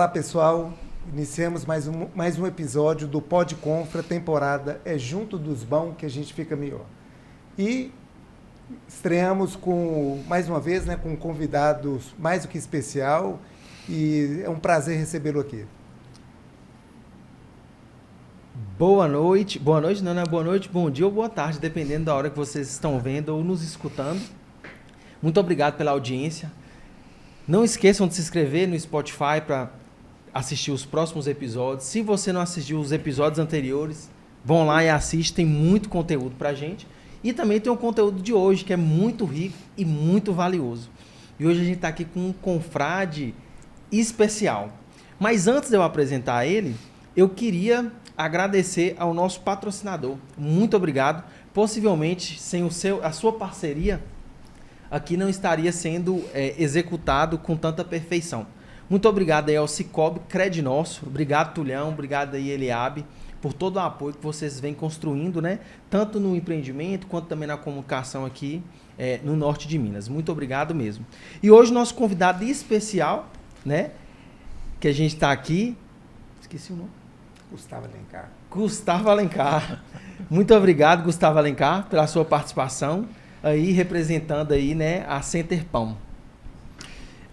pessoal. Iniciamos mais um episódio do Pod Confra, temporada É Junto dos Bons que a gente fica melhor. E estreamos mais uma vez, né, com um convidado mais do que especial, e é um prazer recebê-lo aqui. Boa noite, boa noite, bom dia ou boa tarde, dependendo da hora que vocês estão vendo ou nos escutando. Muito obrigado pela audiência. Não esqueçam de se inscrever no Spotify para assistir os próximos episódios. Se você não assistiu os episódios anteriores, vão lá e assistem, tem muito conteúdo pra gente. E também tem o conteúdo de hoje, que é muito rico e muito valioso. E hoje a gente está aqui com um confrade especial. Mas antes de eu apresentar ele, eu queria agradecer ao nosso patrocinador. Muito obrigado. Possivelmente, sem a sua parceria, aqui não estaria sendo executado com tanta perfeição. Muito obrigado aí ao Cicobi Crednosso, obrigado Tulhão, obrigado aí Eliabe, por todo o apoio que vocês vêm construindo, né? Tanto no empreendimento, quanto também na comunicação aqui no norte de Minas. Muito obrigado mesmo. E hoje nosso convidado especial, né? Que a gente está aqui, esqueci o nome. Gustavo Alencar. Muito obrigado, Gustavo Alencar, pela sua participação aí, representando aí, né, a Centerpão.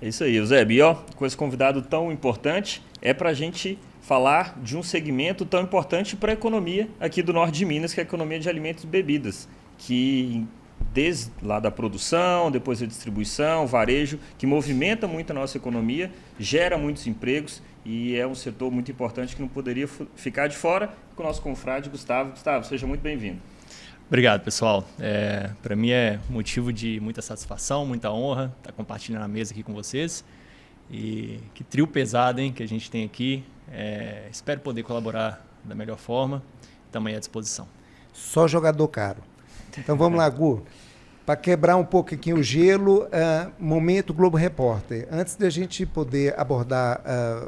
É isso aí, Eusébio. E ó, com esse convidado tão importante, é para a gente falar de um segmento tão importante para a economia aqui do norte de Minas, que é a economia de alimentos e bebidas, que desde lá da produção, depois a distribuição, varejo, que movimenta muito a nossa economia, gera muitos empregos e é um setor muito importante que não poderia ficar de fora. Com o nosso confrade Gustavo. Gustavo, seja muito bem-vindo. Obrigado, pessoal. Para mim é motivo de muita satisfação, muita honra estar compartilhando a mesa aqui com vocês. E que trio pesado, hein, que a gente tem aqui. Espero poder colaborar da melhor forma. Estamos aí à disposição. Só jogador caro. Então vamos lá, Gu. Para quebrar um pouquinho o gelo, momento Globo Repórter. Antes de a gente poder abordar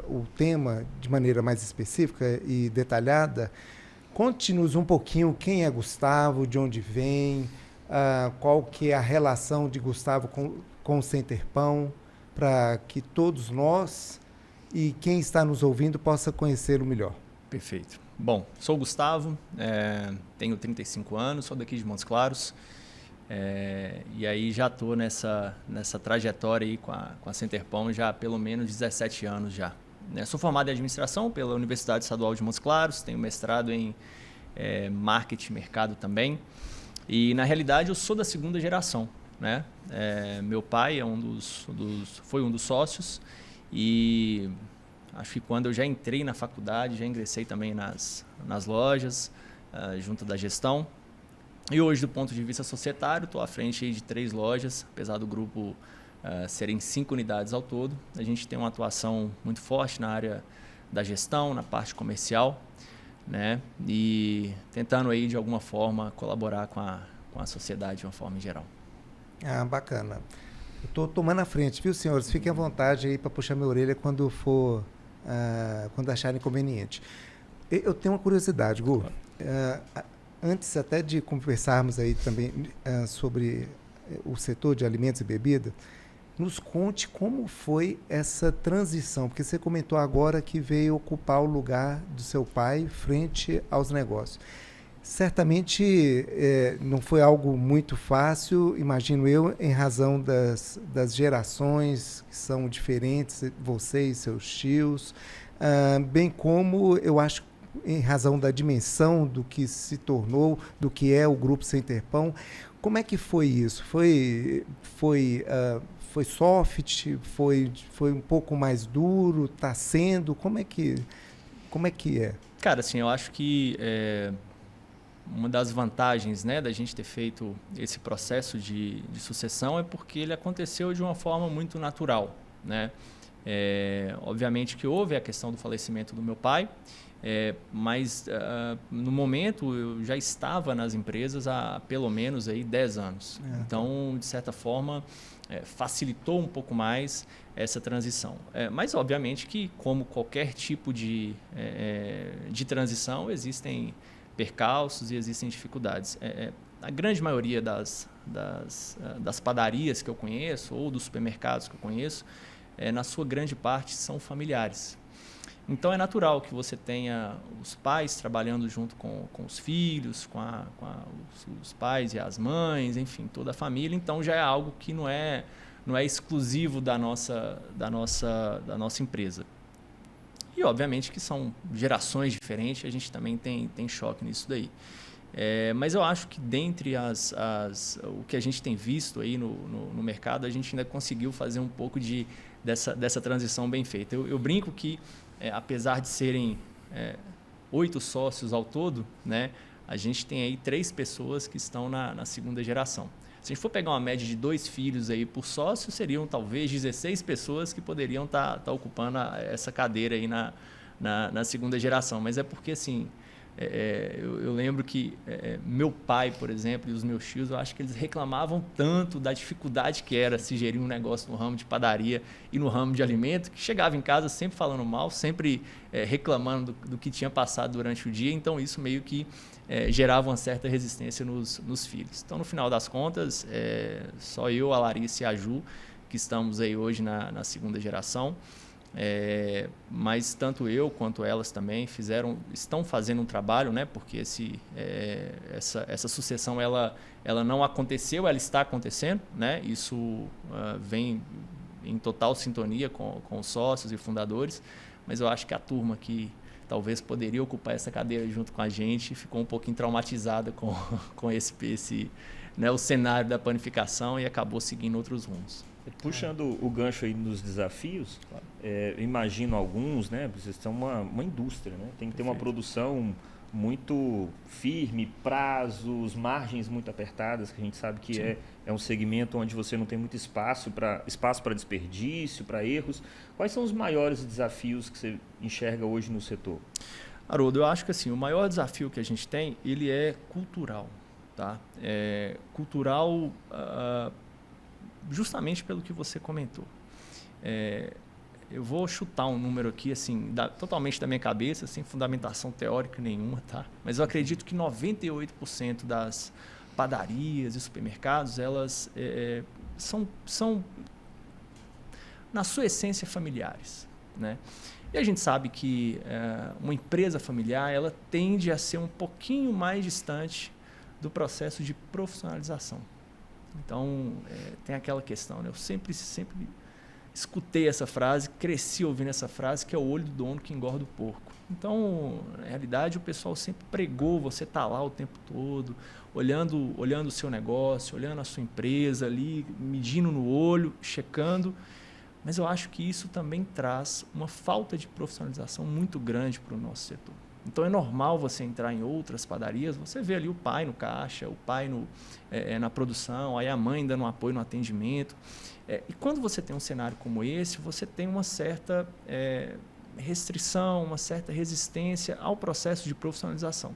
o tema de maneira mais específica e detalhada, conte-nos um pouquinho quem é Gustavo, de onde vem, qual que é a relação de Gustavo com o Centerpão, para que todos nós e quem está nos ouvindo possa conhecê-lo melhor. Perfeito. Bom, sou o Gustavo, tenho 35 anos, sou daqui de Montes Claros, e aí já estou nessa trajetória aí com a Centerpão já há pelo menos 17 anos já. Sou formado em administração pela Universidade Estadual de Montes Claros, tenho mestrado em marketing, mercado também. E na realidade eu sou da segunda geração, né? Meu pai foi um dos sócios e acho que quando eu já entrei na faculdade, já ingressei também nas lojas, junto da gestão. E hoje, do ponto de vista societário, estou à frente aí de 3 lojas, apesar do grupo serem 5 unidades ao todo. A gente tem uma atuação muito forte na área da gestão, na parte comercial, né? E tentando aí de alguma forma colaborar com a sociedade de uma forma em geral. Bacana. Eu estou tomando a frente, viu, senhores? Fiquem à vontade aí para puxar minha orelha quando acharem conveniente. Eu tenho uma curiosidade, Gu. Antes até de conversarmos aí também sobre o setor de alimentos e bebida, nos conte como foi essa transição, porque você comentou agora que veio ocupar o lugar do seu pai frente aos negócios. Certamente não foi algo muito fácil, imagino eu, em razão das gerações que são diferentes, você e seus tios, bem como eu acho em razão da dimensão do que se tornou, do que é o Grupo Centerpão. Como é que foi isso? Foi soft? Foi um pouco mais duro? Está sendo? Como é que é? Cara, assim, eu acho que uma das vantagens, né, da gente ter feito esse processo de sucessão é porque ele aconteceu de uma forma muito natural, né? Obviamente que houve a questão do falecimento do meu pai, mas no momento eu já estava nas empresas há pelo menos aí 10 anos. Então, de certa forma, facilitou um pouco mais essa transição. Mas, obviamente, que como qualquer tipo de transição, existem percalços e existem dificuldades. A grande maioria das padarias que eu conheço ou dos supermercados que eu conheço, na sua grande parte, são familiares. Então é natural que você tenha os pais trabalhando junto com os filhos, os pais e as mães, enfim, toda a família. Então já é algo que não é exclusivo da nossa empresa. E obviamente que são gerações diferentes, a gente também tem choque nisso daí. Mas eu acho que dentre o que a gente tem visto aí no mercado, a gente ainda conseguiu fazer um pouco dessa transição bem feita. Eu brinco que, apesar de serem 8 sócios ao todo, né, a gente tem aí 3 pessoas que estão na segunda geração. Se a gente for pegar uma média de 2 filhos aí por sócio, seriam talvez 16 pessoas que poderiam tá ocupando essa cadeira aí na segunda geração. Mas é porque, assim, eu lembro que meu pai, por exemplo, e os meus tios, eu acho que eles reclamavam tanto da dificuldade que era se gerir um negócio no ramo de padaria e no ramo de alimento, que chegava em casa sempre falando mal, sempre reclamando do que tinha passado durante o dia. Então, isso meio que gerava uma certa resistência nos filhos. Então, no final das contas, só eu, a Larissa e a Ju, que estamos aí hoje na segunda geração. Mas tanto eu quanto elas também estão fazendo um trabalho, né? Porque essa sucessão ela não aconteceu, ela está acontecendo, né? Isso vem em total sintonia com os sócios e fundadores, mas eu acho que a turma que talvez poderia ocupar essa cadeira junto com a gente ficou um pouquinho traumatizada com esse né, o cenário da panificação e acabou seguindo outros rumos. Puxando o gancho aí nos desafios, claro. Imagino alguns, né? Vocês são uma indústria, né? Tem que ter uma produção muito firme, prazos, margens muito apertadas, que a gente sabe que é um segmento onde você não tem muito espaço para desperdício, para erros. Quais são os maiores desafios que você enxerga hoje no setor? Haroldo, eu acho que assim, o maior desafio que a gente tem, ele é cultural. Tá? Cultural justamente pelo que você comentou. Eu vou chutar um número aqui, assim, totalmente da minha cabeça, sem fundamentação teórica nenhuma, tá? Mas eu acredito que 98% das padarias e supermercados, elas são, na sua essência, familiares, né? E a gente sabe que uma empresa familiar, ela tende a ser um pouquinho mais distante do processo de profissionalização. Então, tem aquela questão, né? Eu sempre escutei essa frase, cresci ouvindo essa frase, que é o olho do dono que engorda o porco. Então, na realidade, o pessoal sempre pregou, você está lá o tempo todo, olhando o seu negócio, olhando a sua empresa ali, medindo no olho, checando. Mas eu acho que isso também traz uma falta de profissionalização muito grande para o nosso setor. Então é normal você entrar em outras padarias, você vê ali o pai no caixa, o pai na produção, aí a mãe dando um apoio no atendimento. E quando você tem um cenário como esse, você tem uma certa restrição, uma certa resistência ao processo de profissionalização.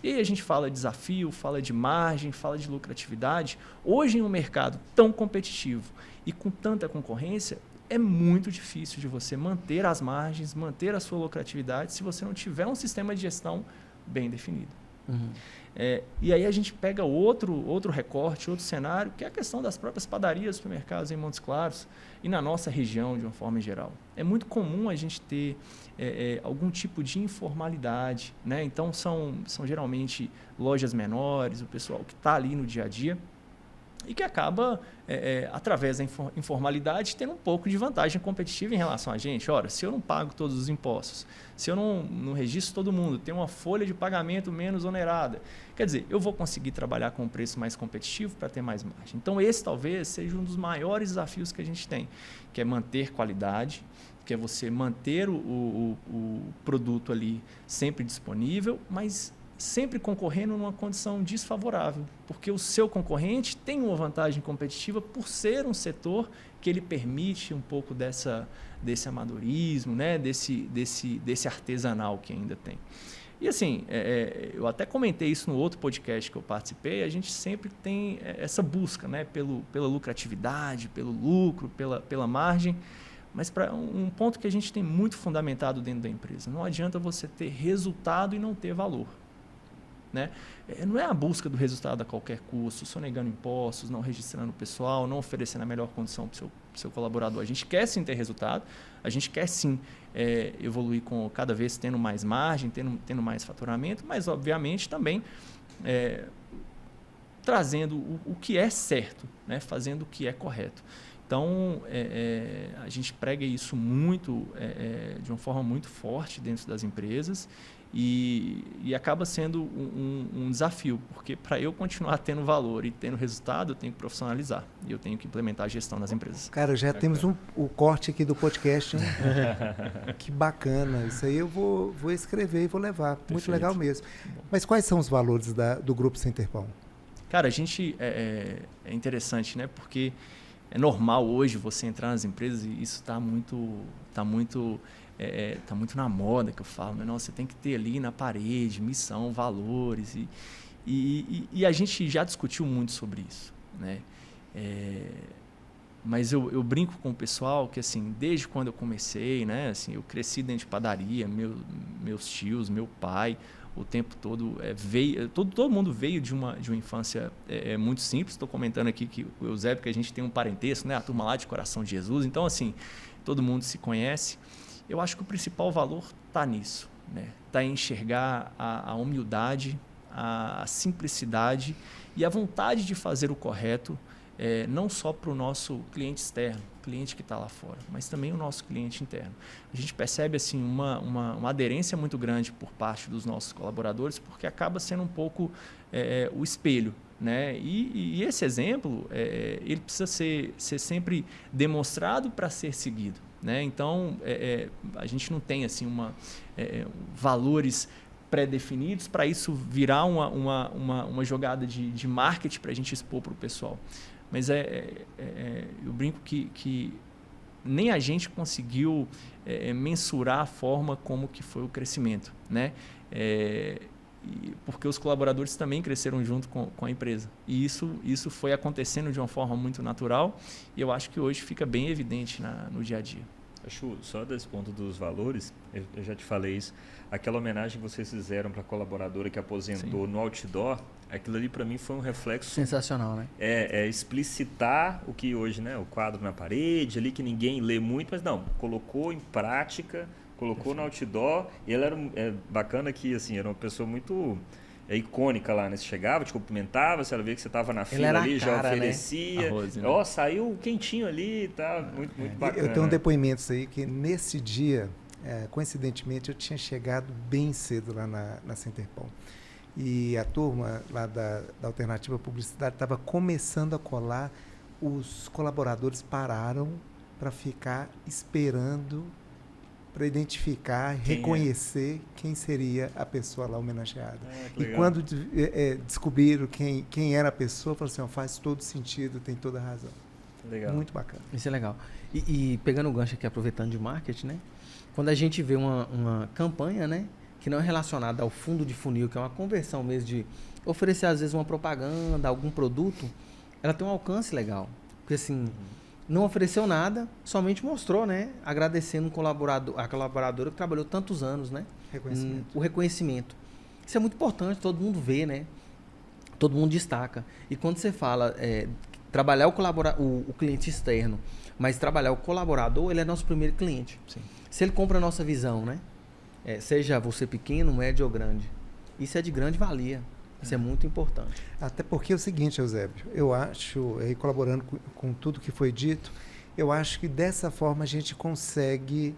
E aí a gente fala de desafio, fala de margem, fala de lucratividade. Hoje em um mercado tão competitivo e com tanta concorrência, é muito difícil de você manter as margens, manter a sua lucratividade, se você não tiver um sistema de gestão bem definido. Uhum. E aí a gente pega outro recorte, outro cenário, que é a questão das próprias padarias, supermercados em Montes Claros e na nossa região de uma forma geral. É muito comum a gente ter algum tipo de informalidade, né? Então são geralmente lojas menores, o pessoal que está ali no dia a dia, e que acaba, através da informalidade, tendo um pouco de vantagem competitiva em relação a gente. Ora, se eu não pago todos os impostos, se eu não registro todo mundo, tenho uma folha de pagamento menos onerada, quer dizer, eu vou conseguir trabalhar com um preço mais competitivo para ter mais margem. Então, esse talvez seja um dos maiores desafios que a gente tem, que é manter qualidade, que é você manter o produto ali sempre disponível, mas sempre concorrendo numa condição desfavorável, porque o seu concorrente tem uma vantagem competitiva por ser um setor que ele permite um pouco desse amadorismo, né? desse artesanal que ainda tem. E assim, eu até comentei isso no outro podcast que eu participei, a gente sempre tem essa busca, né? Pela lucratividade, pelo lucro, pela margem, mas para um ponto que a gente tem muito fundamentado dentro da empresa. Não adianta você ter resultado e não ter valor. né? Não é a busca do resultado a qualquer custo, sonegando impostos, não registrando o pessoal, não oferecendo a melhor condição para o seu colaborador. A gente quer sim ter resultado, a gente quer sim evoluir com cada vez tendo mais margem, tendo mais faturamento, mas obviamente também trazendo o que é certo, né? Fazendo o que é correto. Então, a gente prega isso muito, de uma forma muito forte dentro das empresas e acaba sendo um desafio, porque para eu continuar tendo valor e tendo resultado, eu tenho que profissionalizar e eu tenho que implementar a gestão das empresas. Cara, já temos o corte aqui do podcast, hein? Que bacana. Isso aí eu vou escrever e vou levar. Perfeito. Muito legal mesmo. Mas quais são os valores do Grupo Centerpão? Cara, a gente é interessante, né? Porque é normal hoje você entrar nas empresas e isso está muito na moda, que eu falo, né? Nossa, você tem que ter ali na parede missão, valores e a gente já discutiu muito sobre isso, né? Mas eu brinco com o pessoal que assim, desde quando eu comecei, né? Assim, eu cresci dentro de padaria, meus tios, meu pai, o tempo todo todo mundo veio de uma infância muito simples. Estou comentando aqui que o Eusébio, que a gente tem um parentesco, né? A turma lá de Coração de Jesus. Então, assim, todo mundo se conhece. Eu acho que o principal valor está nisso, né? Está em enxergar a humildade, a simplicidade e a vontade de fazer o correto, não só para o nosso cliente externo, cliente que está lá fora, mas também o nosso cliente interno. A gente percebe assim, uma aderência muito grande por parte dos nossos colaboradores, porque acaba sendo um pouco o espelho, né? E esse exemplo ele precisa ser sempre demonstrado para ser seguido, né? Então, a gente não tem assim, valores pré-definidos para isso virar uma jogada de marketing para a gente expor para o pessoal. Mas eu brinco que nem a gente conseguiu mensurar a forma como que foi o crescimento, né? Porque os colaboradores também cresceram junto com a empresa. E isso foi acontecendo de uma forma muito natural e eu acho que hoje fica bem evidente no dia a dia. Acho só desse ponto dos valores, eu já te falei isso, aquela homenagem que vocês fizeram para a colaboradora que aposentou no outdoor, aquilo ali para mim foi um reflexo... Sensacional, né? Explicitar o que hoje, né? O quadro na parede ali, que ninguém lê muito, mas não, colocou em prática, colocou no outdoor, e ela era bacana que, assim, era uma pessoa muito... icônica lá, né? Você chegava, te cumprimentava, você via que você estava na fila ali, já oferecia. Né? Arroz, né? Saiu quentinho ali, tá? Muito bacana. Eu tenho depoimentos aí que nesse dia, coincidentemente, eu tinha chegado bem cedo lá na Centerpão. E a turma lá da Alternativa Publicidade estava começando a colar, os colaboradores pararam para ficar esperando, para identificar, reconhecer quem seria a pessoa lá homenageada. E quando descobriram quem era a pessoa, falaram assim, faz todo sentido, tem toda a razão. Legal. Muito bacana. Isso é legal. E pegando o gancho aqui, aproveitando de marketing, né? Quando a gente vê uma campanha, né? Que não é relacionada ao fundo de funil, que é uma conversão mesmo de oferecer, às vezes, uma propaganda, algum produto, ela tem um alcance legal. Porque, assim... não ofereceu nada, somente mostrou, né? Agradecendo a colaboradora que trabalhou tantos anos, né? O reconhecimento. Isso é muito importante, todo mundo vê, né? Todo mundo destaca. E quando você fala trabalhar o cliente externo, mas trabalhar o colaborador, ele é nosso primeiro cliente. Sim. Se ele compra a nossa visão, né? Seja você pequeno, médio ou grande. Isso é de grande valia. Isso é muito importante. Até porque é o seguinte, Eusébio, eu acho, colaborando com tudo que foi dito, eu acho que dessa forma a gente consegue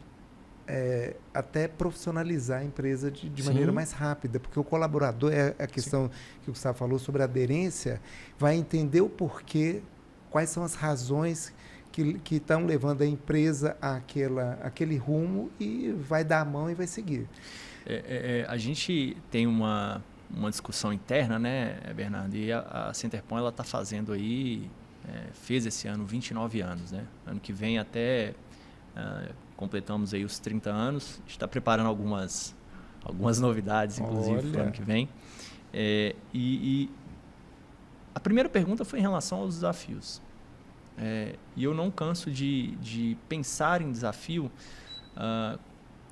até profissionalizar a empresa de maneira mais rápida, porque o colaborador, a questão que o Gustavo falou sobre a aderência, vai entender o porquê, quais são as razões que estão levando a empresa àquele rumo e vai dar a mão e vai seguir. A gente tem uma discussão interna, né, Bernardo? E a Centerpão, ela está fazendo aí, fez esse ano 29 anos, né? Ano que vem até completamos aí os 30 anos. A gente está preparando algumas novidades, inclusive, para o ano que vem. E a primeira pergunta foi em relação aos desafios. E eu não canso de pensar em desafio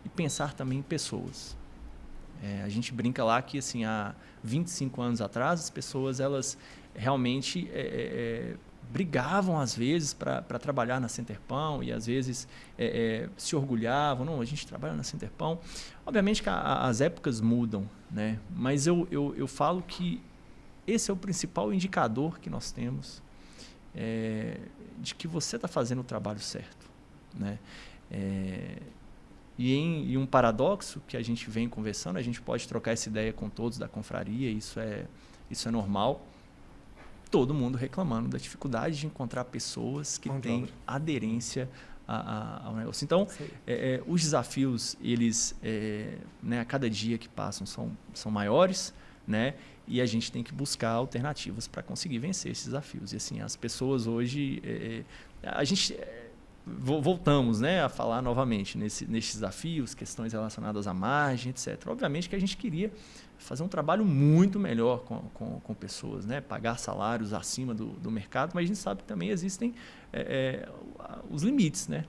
e pensar também em pessoas. A gente brinca lá que assim, há 25 anos atrás, as pessoas elas realmente brigavam às vezes para trabalhar na Centerpão e às vezes se orgulhavam, não, a gente trabalha na Centerpão. Obviamente que as épocas mudam, né? Mas eu falo que esse é o principal indicador que nós temos de que você está fazendo o trabalho certo, né? E um paradoxo que a gente vem conversando, a gente pode trocar essa ideia com todos da confraria, isso é normal. Todo mundo reclamando da dificuldade de encontrar pessoas que têm aderência ao negócio. Então, os desafios, eles, a cada dia que passam, são maiores, né? E a gente tem que buscar alternativas para conseguir vencer esses desafios. E assim, as pessoas hoje, a gente voltamos, né, a falar novamente nesses desafios, questões relacionadas à margem, etc. Obviamente que a gente queria fazer um trabalho muito melhor com pessoas, né? Pagar salários acima do mercado, mas a gente sabe que também existem os limites, né?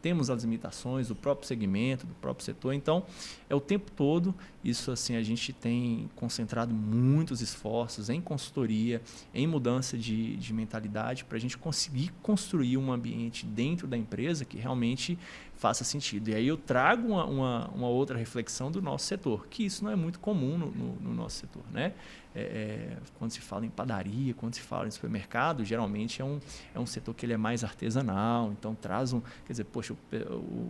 Temos as limitações do próprio segmento, do próprio setor, então o tempo todo isso assim, a gente tem concentrado muitos esforços em consultoria, em mudança de mentalidade para a gente conseguir construir um ambiente dentro da empresa que realmente faça sentido. E aí eu trago uma outra reflexão do nosso setor, que isso não é muito comum no nosso setor, né? Quando se fala em padaria, quando se fala em supermercado, geralmente é um setor que ele é mais artesanal, então traz quer dizer, poxa,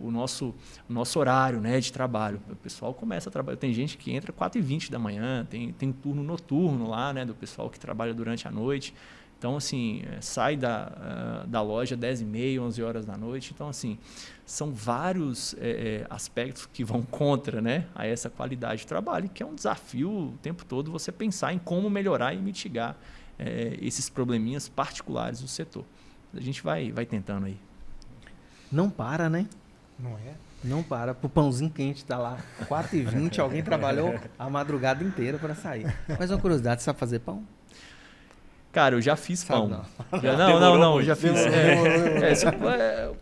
o nosso horário, né, de trabalho, o pessoal começa a trabalhar, tem gente que entra 4h20 da manhã, tem turno noturno lá, né, do pessoal que trabalha durante a noite. Então, assim, sai da loja 10h30, 11 horas da noite. Então, assim, são vários aspectos que vão contra, né, a essa qualidade de trabalho, que é um desafio o tempo todo você pensar em como melhorar e mitigar esses probleminhas particulares do setor. A gente vai tentando aí. Não para, né? Não é? Não para. Pro pãozinho quente tá lá 4h20, alguém trabalhou a madrugada inteira para sair. Mas uma curiosidade, você sabe fazer pão? Cara, eu já fiz pão. Não, já fiz.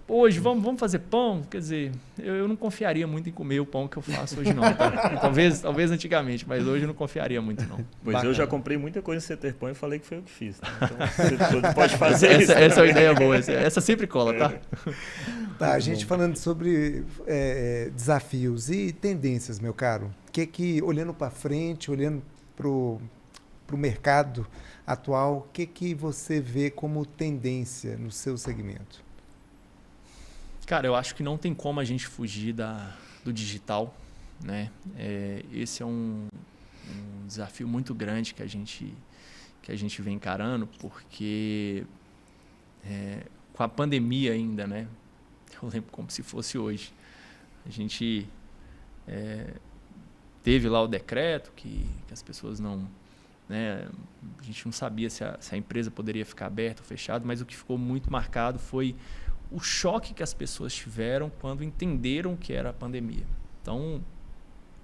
Hoje, vamos fazer pão? Quer dizer, eu não confiaria muito em comer o pão que eu faço hoje, não. Tá? Talvez antigamente, mas hoje eu não confiaria muito, não. Pois eu já comprei muita coisa em Centerpão e falei que foi eu que fiz. Tá? Então, você pode fazer isso. Essa é uma ideia boa. Essa sempre cola, tá? Tá, a gente falando sobre desafios e tendências, meu caro. Que olhando para frente, olhando pro mercado atual, o que você vê como tendência no seu segmento? Cara, eu acho que não tem como a gente fugir do digital, né? Esse é um desafio muito grande que a gente vem encarando, porque com a pandemia ainda, né? Eu lembro como se fosse hoje. A gente teve lá o decreto que as pessoas não... Né? A gente não sabia se a empresa poderia ficar aberta ou fechada, mas o que ficou muito marcado foi o choque que as pessoas tiveram quando entenderam que era a pandemia. Então, eu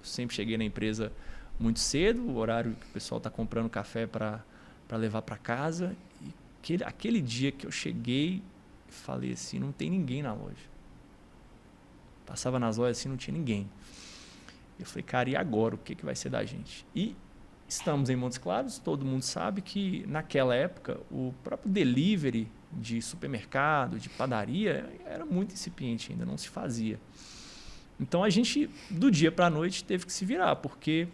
sempre cheguei na empresa muito cedo, o horário que o pessoal está comprando café para levar para casa. E aquele dia que eu cheguei, falei assim, não tem ninguém na loja. Passava nas lojas assim, não tinha ninguém. Eu falei, cara, e agora? O que vai ser da gente? E estamos em Montes Claros, todo mundo sabe que naquela época o próprio delivery de supermercado, de padaria, era muito incipiente, ainda não se fazia. Então a gente, do dia para a noite, teve que se virar, porque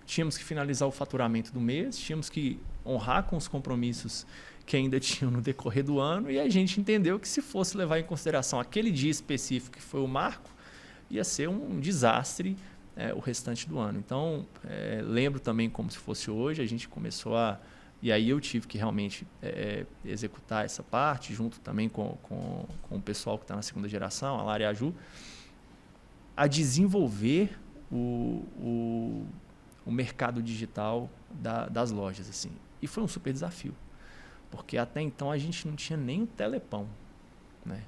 tínhamos que finalizar o faturamento do mês, tínhamos que honrar com os compromissos que ainda tinham no decorrer do ano, e a gente entendeu que se fosse levar em consideração aquele dia específico que foi o marco, ia ser um desastre o restante do ano. Então, lembro também como se fosse hoje, a gente começou e aí eu tive que realmente executar essa parte, junto também com o pessoal que está na segunda geração, a Lara e a Ju, a desenvolver o mercado digital das lojas. Assim. E foi um super desafio, porque até então a gente não tinha nem o telepão, né?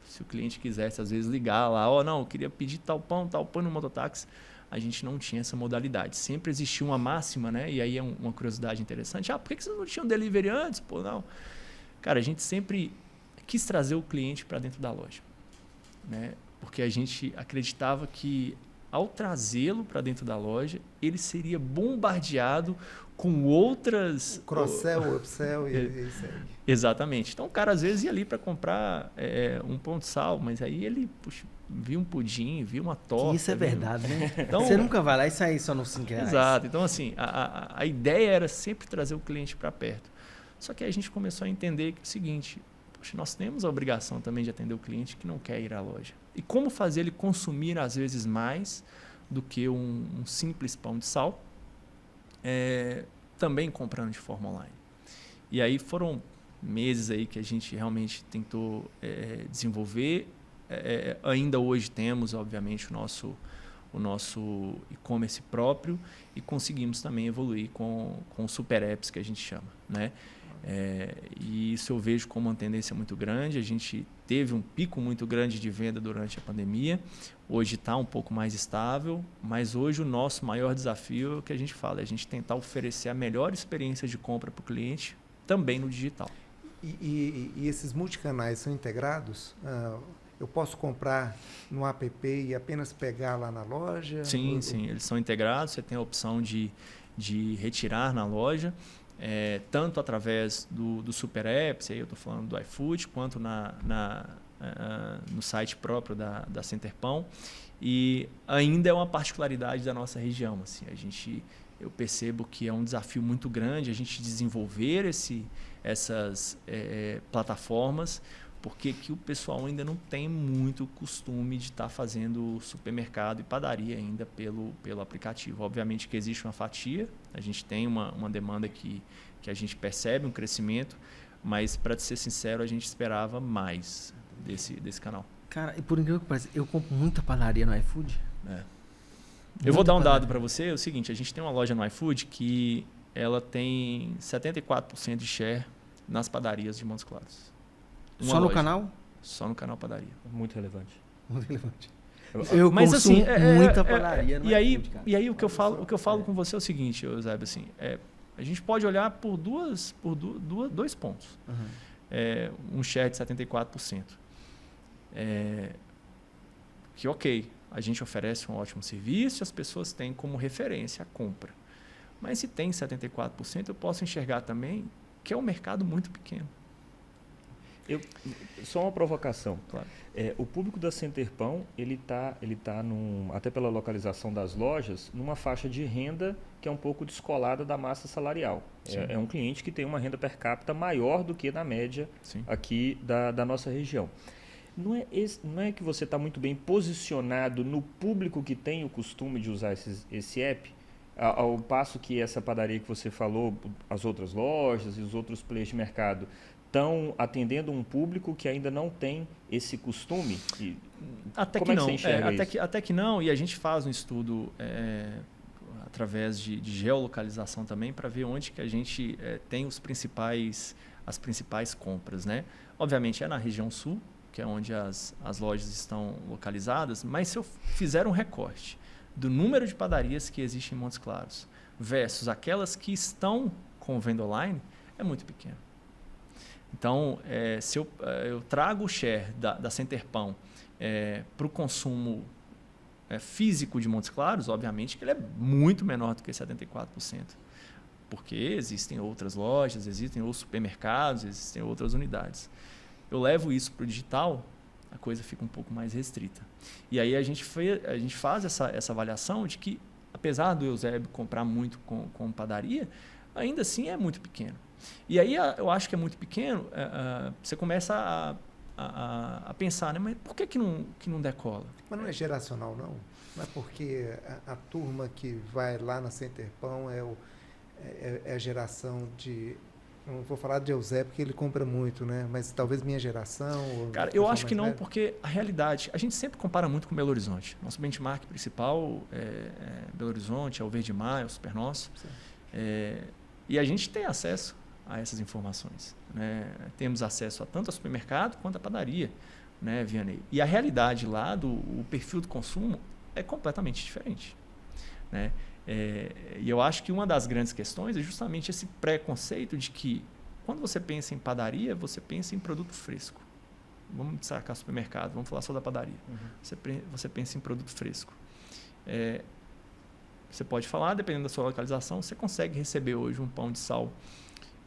Se o cliente quisesse, às vezes, ligar lá, não, eu queria pedir tal pão no mototáxi, a gente não tinha essa modalidade. Sempre existia uma máxima, né? E aí é uma curiosidade interessante. Por que vocês não tinham delivery antes? Pô, não. Cara, a gente sempre quis trazer o cliente para dentro da loja, né? Porque a gente acreditava que ao trazê-lo para dentro da loja, ele seria bombardeado com outras... Cross-sell, upsell e segue. Exatamente. Então, o cara às vezes ia ali para comprar um pão de sal, mas aí ele viu um pudim, viu uma torta. Isso é verdade, né? Então, você nunca vai lá e sai só nos R$5. Exato. Então, assim, a ideia era sempre trazer o cliente para perto. Só que aí a gente começou a entender que é o seguinte, poxa, nós temos a obrigação também de atender o cliente que não quer ir à loja. E como fazer ele consumir, às vezes, mais do que um simples pão de sal, também comprando de forma online. E aí foram meses aí que a gente realmente tentou desenvolver. Ainda hoje temos, obviamente, o nosso e-commerce próprio e conseguimos também evoluir com super apps que a gente chama, né? E isso eu vejo como uma tendência muito grande. A gente teve um pico muito grande de venda durante a pandemia. Hoje está um pouco mais estável, mas hoje o nosso maior desafio é o que a gente fala, é a gente tentar oferecer a melhor experiência de compra para o cliente também no digital. E esses multicanais são integrados? Eu posso comprar no app e apenas pegar lá na loja? Sim, eles são integrados. Você tem a opção de retirar na loja, tanto através do Super Apps, aí eu estou falando do iFood, quanto no site próprio da Centerpão. E ainda é uma particularidade da nossa região. Assim, eu percebo que é um desafio muito grande a gente desenvolver essas plataformas, porque que o pessoal ainda não tem muito costume de estar fazendo supermercado e padaria ainda pelo aplicativo. Obviamente que existe uma fatia, a gente tem uma demanda que a gente percebe um crescimento, mas, para ser sincero, a gente esperava mais desse canal. Cara, e por incrível que pareça, eu compro muita padaria no iFood. Eu vou dar um dado para você, é o seguinte, a gente tem uma loja no iFood que ela tem 74% de share nas padarias de Montes Claros. Só no canal? Só no canal padaria. Muito relevante. Muito relevante. Eu Mas consumo muita padaria. E aí o que eu falo com você é o seguinte, Eusébio, assim, a gente pode olhar por dois pontos. Um share de 74%. Que ok, a gente oferece um ótimo serviço e as pessoas têm como referência a compra. Mas se tem 74%, eu posso enxergar também que é um mercado muito pequeno. Só uma provocação. Claro. O público da Centerpão, ele tá até pela localização das lojas, numa faixa de renda que é um pouco descolada da massa salarial. É um cliente que tem uma renda per capita maior do que na média aqui da nossa região. Não é que você está muito bem posicionado no público que tem o costume de usar esse app? Ao passo que essa padaria que você falou, as outras lojas e os outros players de mercado estão atendendo um público que ainda não tem esse costume? Até que não. Até que não, e a gente faz um estudo através de geolocalização também para ver onde que a gente tem as principais compras, né? Obviamente é na região sul, que é onde as lojas estão localizadas, mas se eu fizer um recorte do número de padarias que existem em Montes Claros versus aquelas que estão com venda online, é muito pequeno. Então, se eu trago o share da Centerpão para o consumo físico de Montes Claros, obviamente que ele é muito menor do que 74%. Porque existem outras lojas, existem outros supermercados, existem outras unidades. Eu levo isso para o digital, a coisa fica um pouco mais restrita. E aí a gente faz essa avaliação de que, apesar do Eusébio comprar muito com padaria, ainda assim é muito pequeno. E aí eu acho que é muito pequeno, você começa a pensar, né? Mas por que não decola? Mas não é geracional, não? Não é porque a turma que vai lá na Centerpão é a geração de... Não vou falar de Eusébio porque ele compra muito, né? Mas talvez minha geração... Cara, eu acho que não, porque a realidade... A gente sempre compara muito com Belo Horizonte. Nosso benchmark principal é Belo Horizonte, é o Verde Mar, é o Super Nosso. E a gente tem acesso a essas informações, né? Temos acesso a tanto ao supermercado quanto à padaria, né, Vianney? E a realidade lá, o perfil do consumo é completamente diferente, né? E eu acho que uma das grandes questões é justamente esse preconceito de que quando você pensa em padaria, você pensa em produto fresco. Vamos sacar supermercado, vamos falar só da padaria. Você pensa em produto fresco. Você pode falar, dependendo da sua localização, você consegue receber hoje um pão de sal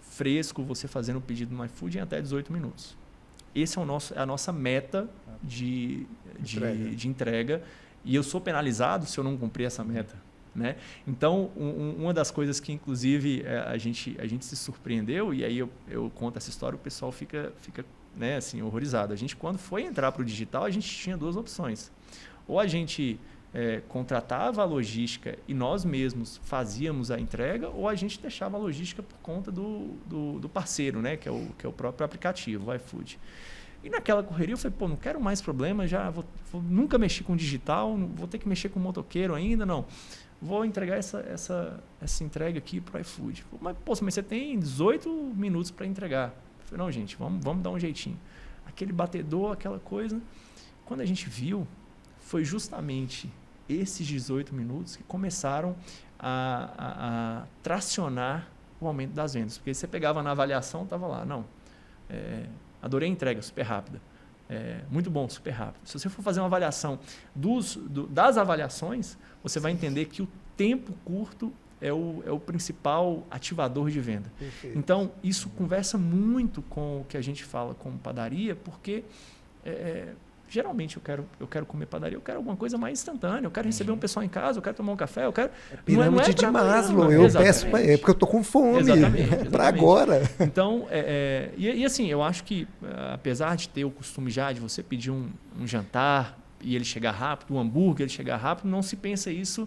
fresco, você fazendo o pedido no iFood em até 18 minutos. Esse é a nossa meta de entrega. E eu sou penalizado se eu não cumprir essa meta. Né? Então, uma das coisas que, inclusive, a gente se surpreendeu, e aí eu conto essa história, o pessoal fica né, assim, horrorizado. A gente, quando foi entrar para o digital, a gente tinha duas opções. Ou a gente contratava a logística e nós mesmos fazíamos a entrega, ou a gente deixava a logística por conta do parceiro, né, que é o próprio aplicativo, o iFood. E naquela correria eu falei, não quero mais problema, já vou nunca mexer com digital, não vou ter que mexer com motoqueiro ainda, não. Vou entregar essa entrega aqui para o iFood. Mas você tem 18 minutos para entregar. Eu falei, não, gente, vamos dar um jeitinho. Aquele batedor, aquela coisa. Quando a gente viu, foi justamente esses 18 minutos que começaram a tracionar o aumento das vendas. Porque você pegava na avaliação, estava lá, adorei a entrega, super rápida. Muito bom, super rápido. Se você for fazer uma avaliação das avaliações, você vai entender que o tempo curto é o principal ativador de venda. Perfeito. Então, isso conversa muito com o que a gente fala como padaria, porque geralmente eu quero comer padaria, eu quero alguma coisa mais instantânea, eu quero receber um pessoal em casa, eu quero tomar um café, eu quero... Pirâmide de Maslow, eu peço porque eu estou com fome, para agora. Então, e assim, eu acho que, apesar de ter o costume já de você pedir um jantar e ele chegar rápido, um hambúrguer ele chegar rápido, não se pensa isso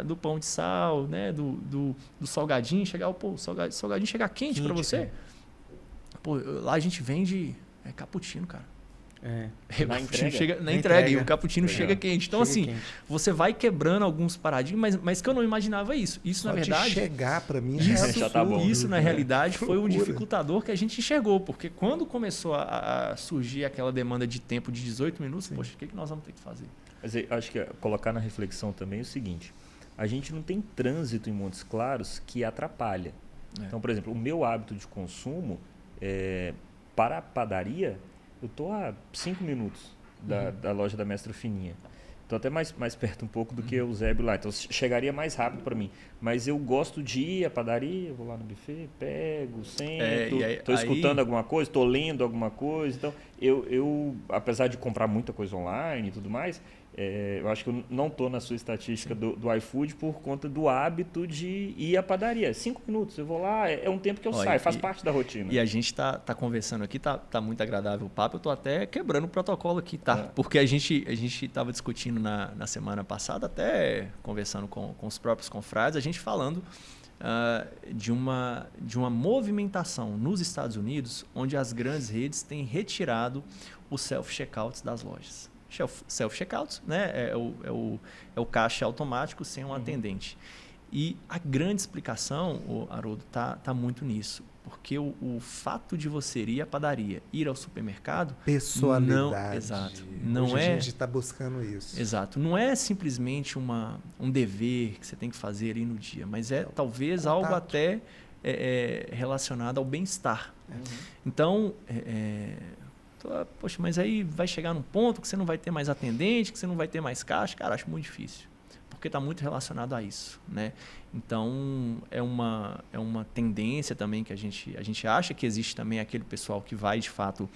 do pão de sal, né, do salgadinho, o salgadinho chegar quente para você. Pô, lá a gente vende cappuccino, cara. Na entrega. E o cappuccino chega quente. Então, assim, você vai quebrando alguns paradigmas, mas que eu não imaginava isso. Isso, na verdade... chegar para mim já tá bom. Isso, na realidade, foi um dificultador que a gente enxergou. Porque quando começou a surgir aquela demanda de tempo de 18 minutos, poxa, o que nós vamos ter que fazer? Mas eu acho que colocar na reflexão também é o seguinte. A gente não tem trânsito em Montes Claros que atrapalha. Então, por exemplo, o meu hábito de consumo para a padaria... Eu estou a 5 minutos da loja da Mestre Fininha. Estou até mais perto um pouco do que o Zébio lá. Então, chegaria mais rápido para mim. Mas eu gosto de ir à padaria, vou lá no buffet, pego, sento, estou escutando alguma coisa, estou lendo alguma coisa. Então, eu, apesar de comprar muita coisa online e tudo mais, eu acho que eu não estou na sua estatística do iFood por conta do hábito de ir à padaria. 5 minutos, eu vou lá, é um tempo que eu saio, faz parte da rotina. E a gente está conversando aqui, tá muito agradável o papo, eu estou até quebrando o protocolo aqui, tá? Porque a gente estava discutindo na semana passada, até conversando com os próprios confrades, a gente falando de uma movimentação nos Estados Unidos, onde as grandes redes têm retirado os self-checkouts das lojas. Self-checkouts, né? é o caixa automático sem um atendente. E a grande explicação, Haroldo, tá muito nisso. Porque o fato de você ir à padaria, ir ao supermercado... Pessoalidade. Exato. Hoje a gente está buscando isso. Exato. Não é simplesmente um dever que você tem que fazer ali no dia, mas talvez contato. Algo até relacionado ao bem-estar. Então... poxa, mas aí vai chegar num ponto que você não vai ter mais atendente, que você não vai ter mais caixa. Cara, acho muito difícil, porque está muito relacionado a isso, né? Então, é uma tendência também que a gente acha que existe também aquele pessoal que vai, de fato,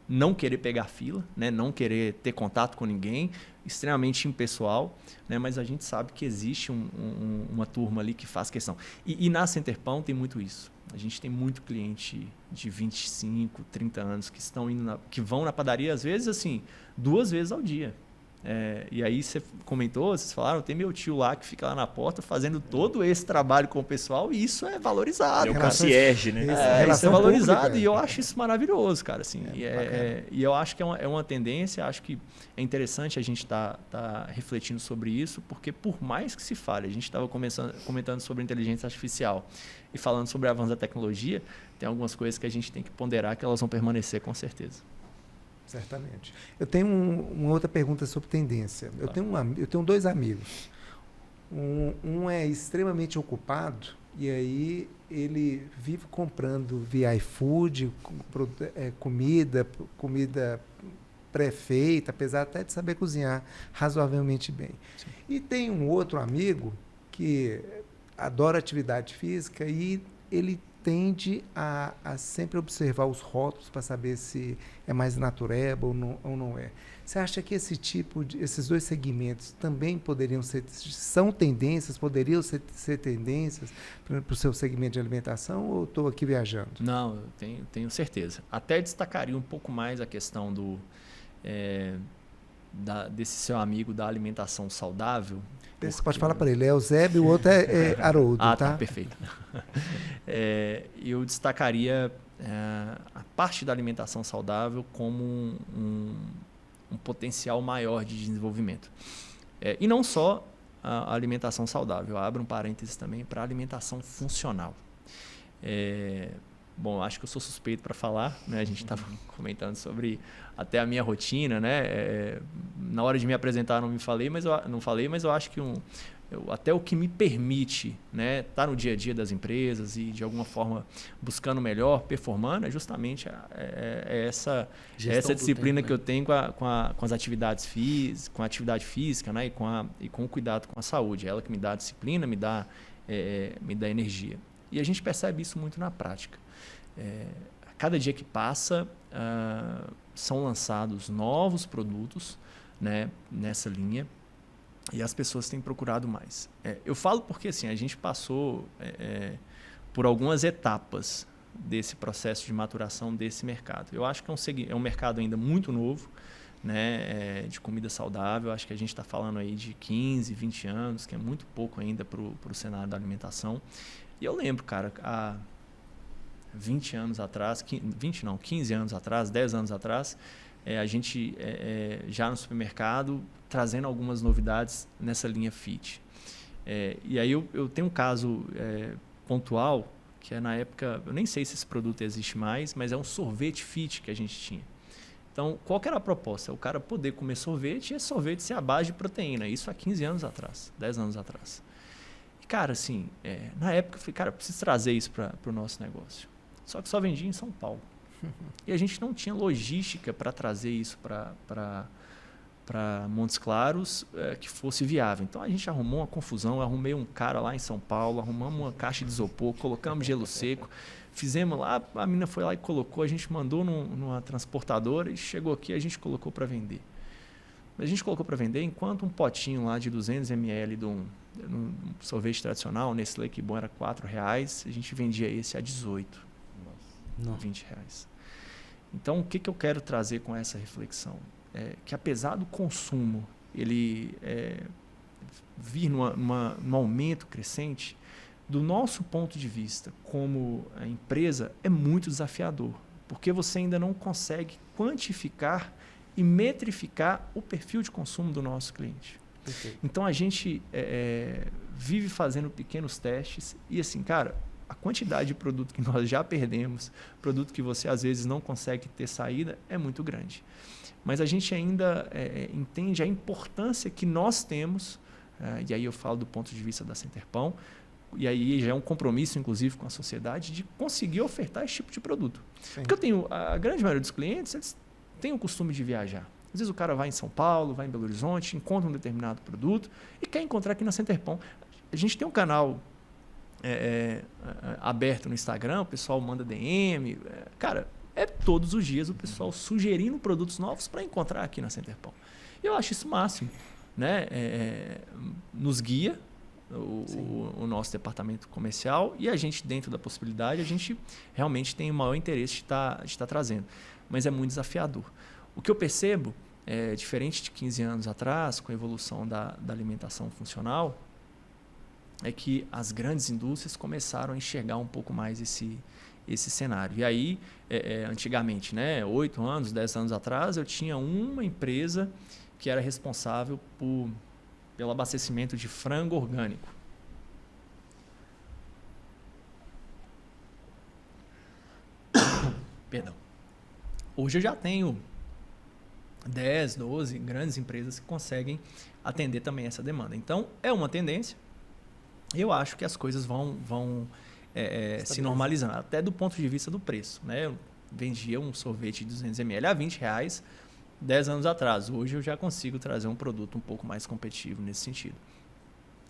não querer pegar fila, né? Não querer ter contato com ninguém, extremamente impessoal, né? Mas a gente sabe que existe uma turma ali que faz questão. E na Centerpão tem muito isso. A gente tem muito cliente de 25, 30 anos que estão que vão na padaria, às vezes, assim, 2 vezes ao dia. E aí você comentou, vocês falaram, tem meu tio lá que fica lá na porta fazendo todo esse trabalho com o pessoal e isso é valorizado. É o concierge, né? Isso é valorizado pública, e eu acho isso maravilhoso, cara. Assim, e eu acho que é uma tendência, acho que é interessante a gente tá refletindo sobre isso, porque por mais que se fale, a gente estava comentando sobre inteligência artificial e falando sobre o avanço da tecnologia, tem algumas coisas que a gente tem que ponderar que elas vão permanecer com certeza. Certamente. Eu tenho uma outra pergunta sobre tendência. Eu tenho 2 amigos. Um é extremamente ocupado e aí ele vive comprando via iFood, comida pré-feita, apesar até de saber cozinhar razoavelmente bem. Sim. E tem um outro amigo que adora atividade física e ele tende a sempre observar os rótulos para saber se é mais natureba ou não é. Você acha que esses dois segmentos também poderiam são tendências, poderiam ser tendências para o seu segmento de alimentação ou estou aqui viajando? Não, eu tenho certeza. Até destacaria um pouco mais a questão desse seu amigo da alimentação saudável. Você pode falar para ele, é Eusébio, o outro é Haroldo, tá? Perfeito. Eu destacaria a parte da alimentação saudável como um potencial maior de desenvolvimento. E não só a alimentação saudável, eu abro um parênteses também para a alimentação funcional. Bom, acho que eu sou suspeito para falar, né? A gente estava comentando sobre até a minha rotina, né? Na hora de me apresentar não falei, mas eu acho que até o que me permite, né, estar no dia a dia das empresas e de alguma forma buscando melhor, performando, é justamente essa disciplina que eu tenho com as atividades físicas, com a atividade física, né, e com o cuidado com a saúde. É ela que me dá disciplina, me dá energia. E a gente percebe isso muito na prática. A cada dia que passa, são lançados novos produtos, né, nessa linha e as pessoas têm procurado mais. Eu falo porque assim, a gente passou por algumas etapas desse processo de maturação desse mercado. Eu acho que é um mercado ainda muito novo, né, de comida saudável. Acho que a gente está falando aí de 15, 20 anos, que é muito pouco ainda para o cenário da alimentação. E eu lembro, cara, há 20 anos atrás, 15 anos atrás, 10 anos atrás, a gente já no supermercado trazendo algumas novidades nessa linha fit. E aí eu tenho um caso pontual, que é na época, eu nem sei se esse produto existe mais, mas é um sorvete fit que a gente tinha. Então, qual que era a proposta? O cara poder comer sorvete e esse sorvete ser à base de proteína. Isso há 15 anos atrás, 10 anos atrás. E, cara, assim, na época eu falei, cara, eu preciso trazer isso para o nosso negócio. Só que só vendia em São Paulo. E a gente não tinha logística para trazer isso para Montes Claros que fosse viável. Então a gente arrumou uma confusão, arrumei um cara lá em São Paulo, arrumamos uma caixa de isopor, colocamos gelo seco, fizemos lá, a menina foi lá e colocou, a gente mandou numa transportadora e chegou aqui, a gente colocou para vender. Mas a gente colocou para vender enquanto um potinho lá de 200 ml de um sorvete tradicional, Nestlé que bom, era R$4, a gente vendia esse a 18. R$20. Então, o que eu quero trazer com essa reflexão? Que apesar do consumo ele vir num aumento crescente, do nosso ponto de vista como a empresa, é muito desafiador, porque você ainda não consegue quantificar e metrificar o perfil de consumo do nosso cliente. Perfeito. Então, a gente vive fazendo pequenos testes e assim, cara, a quantidade de produto que nós já perdemos, produto que você às vezes não consegue ter saída, é muito grande. Mas a gente ainda entende a importância que nós temos, e aí eu falo do ponto de vista da Centerpão, e aí já é um compromisso, inclusive, com a sociedade, de conseguir ofertar esse tipo de produto. Sim. Porque a grande maioria dos clientes, eles têm o costume de viajar. Às vezes o cara vai em São Paulo, vai em Belo Horizonte, encontra um determinado produto e quer encontrar aqui na Centerpão. A gente tem um canal aberto no Instagram, o pessoal manda DM, cara, todos os dias o pessoal sugerindo produtos novos para encontrar aqui na Centerpão. Eu acho isso o máximo, né? Nos guia o nosso departamento comercial e a gente, dentro da possibilidade, a gente realmente tem o maior interesse de estar trazendo, mas é muito desafiador. O que eu percebo, diferente de 15 anos atrás, com a evolução da alimentação funcional, é que as grandes indústrias começaram a enxergar um pouco mais esse cenário. E aí, antigamente, né, 8 anos, 10 anos atrás, eu tinha uma empresa que era responsável pelo abastecimento de frango orgânico. Perdão. Hoje eu já tenho 10, 12 grandes empresas que conseguem atender também essa demanda. Então, é uma tendência. Eu acho que as coisas vão se normalizando, até do ponto de vista do preço. Né? Eu vendia um sorvete de 200 ml a R$20, 10 anos atrás. Hoje eu já consigo trazer um produto um pouco mais competitivo nesse sentido.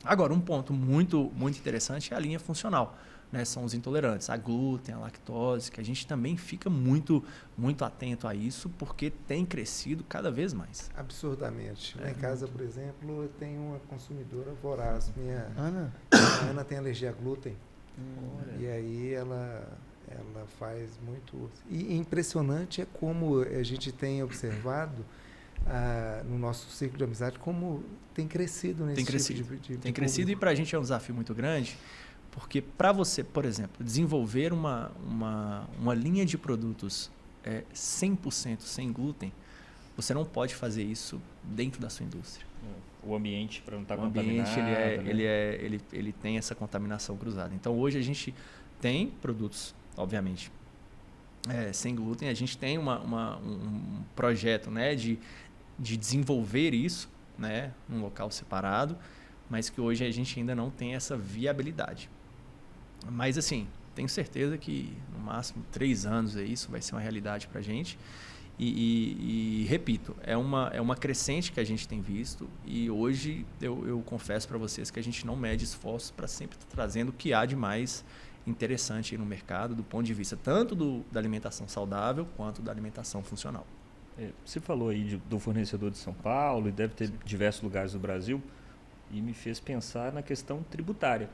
Agora, um ponto muito, muito interessante é a linha funcional, né? São os intolerantes, a glúten, a lactose, que a gente também fica muito, muito atento a isso, porque tem crescido cada vez mais. Absurdamente. Lá em casa, por exemplo, eu tenho uma consumidora voraz. Ana? A Ana tem alergia a glúten. E aí ela faz muito... E impressionante é como a gente tem observado no nosso ciclo de amizade, como tem crescido nesse Tem crescido, e para a gente é um desafio muito grande, porque para você, por exemplo, desenvolver uma linha de produtos 100% sem glúten, você não pode fazer isso dentro da sua indústria. O ambiente, para não estar o contaminado. ambiente ele tem essa contaminação cruzada. Então hoje a gente tem produtos, obviamente, sem glúten. A gente tem um projeto, né, de desenvolver isso, né, num local separado, mas que hoje a gente ainda não tem essa viabilidade. Mas assim, tenho certeza que no máximo 3 anos isso vai ser uma realidade para a gente. E repito, é uma crescente que a gente tem visto, e hoje eu confesso para vocês que a gente não mede esforços para sempre estar trazendo o que há de mais interessante aí no mercado, do ponto de vista tanto da alimentação saudável quanto da alimentação funcional. Você falou aí do fornecedor de São Paulo, e deve ter diversos lugares do Brasil, e me fez pensar na questão tributária.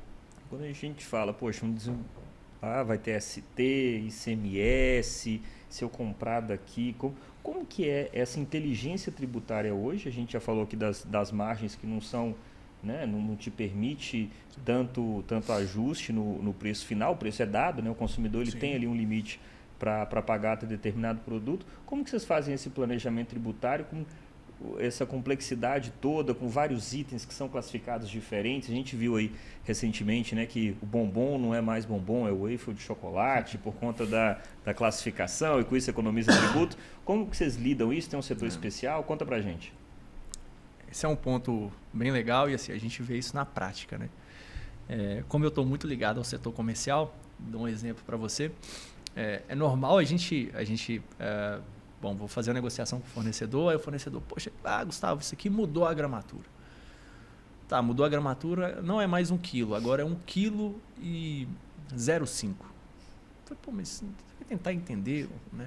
Quando a gente fala, poxa, vai ter ST, ICMS, se eu comprar daqui, como que é essa inteligência tributária hoje? A gente já falou aqui das margens que não são, né, não te permite tanto ajuste no preço final, o preço é dado, né, o consumidor ele tem ali um limite para pagar até determinado produto. Como que vocês fazem esse planejamento tributário com essa complexidade toda, com vários itens que são classificados diferentes? A gente viu aí recentemente, né, que o bombom não é mais bombom, é o waffle de chocolate, por conta da classificação, e com isso economiza tributo. Como que vocês lidam isso? Tem um setor especial? Conta pra gente. Esse é um ponto bem legal, e assim, a gente vê isso na prática, né? Como eu estou muito ligado ao setor comercial, dou um exemplo para você. É normal a gente vou fazer uma negociação com o fornecedor, aí o fornecedor, poxa, Gustavo, isso aqui mudou a gramatura. Tá, mudou a gramatura, não é mais 1 quilo, agora é 1,05 kg. Pô, mas você vai tentar entender, né?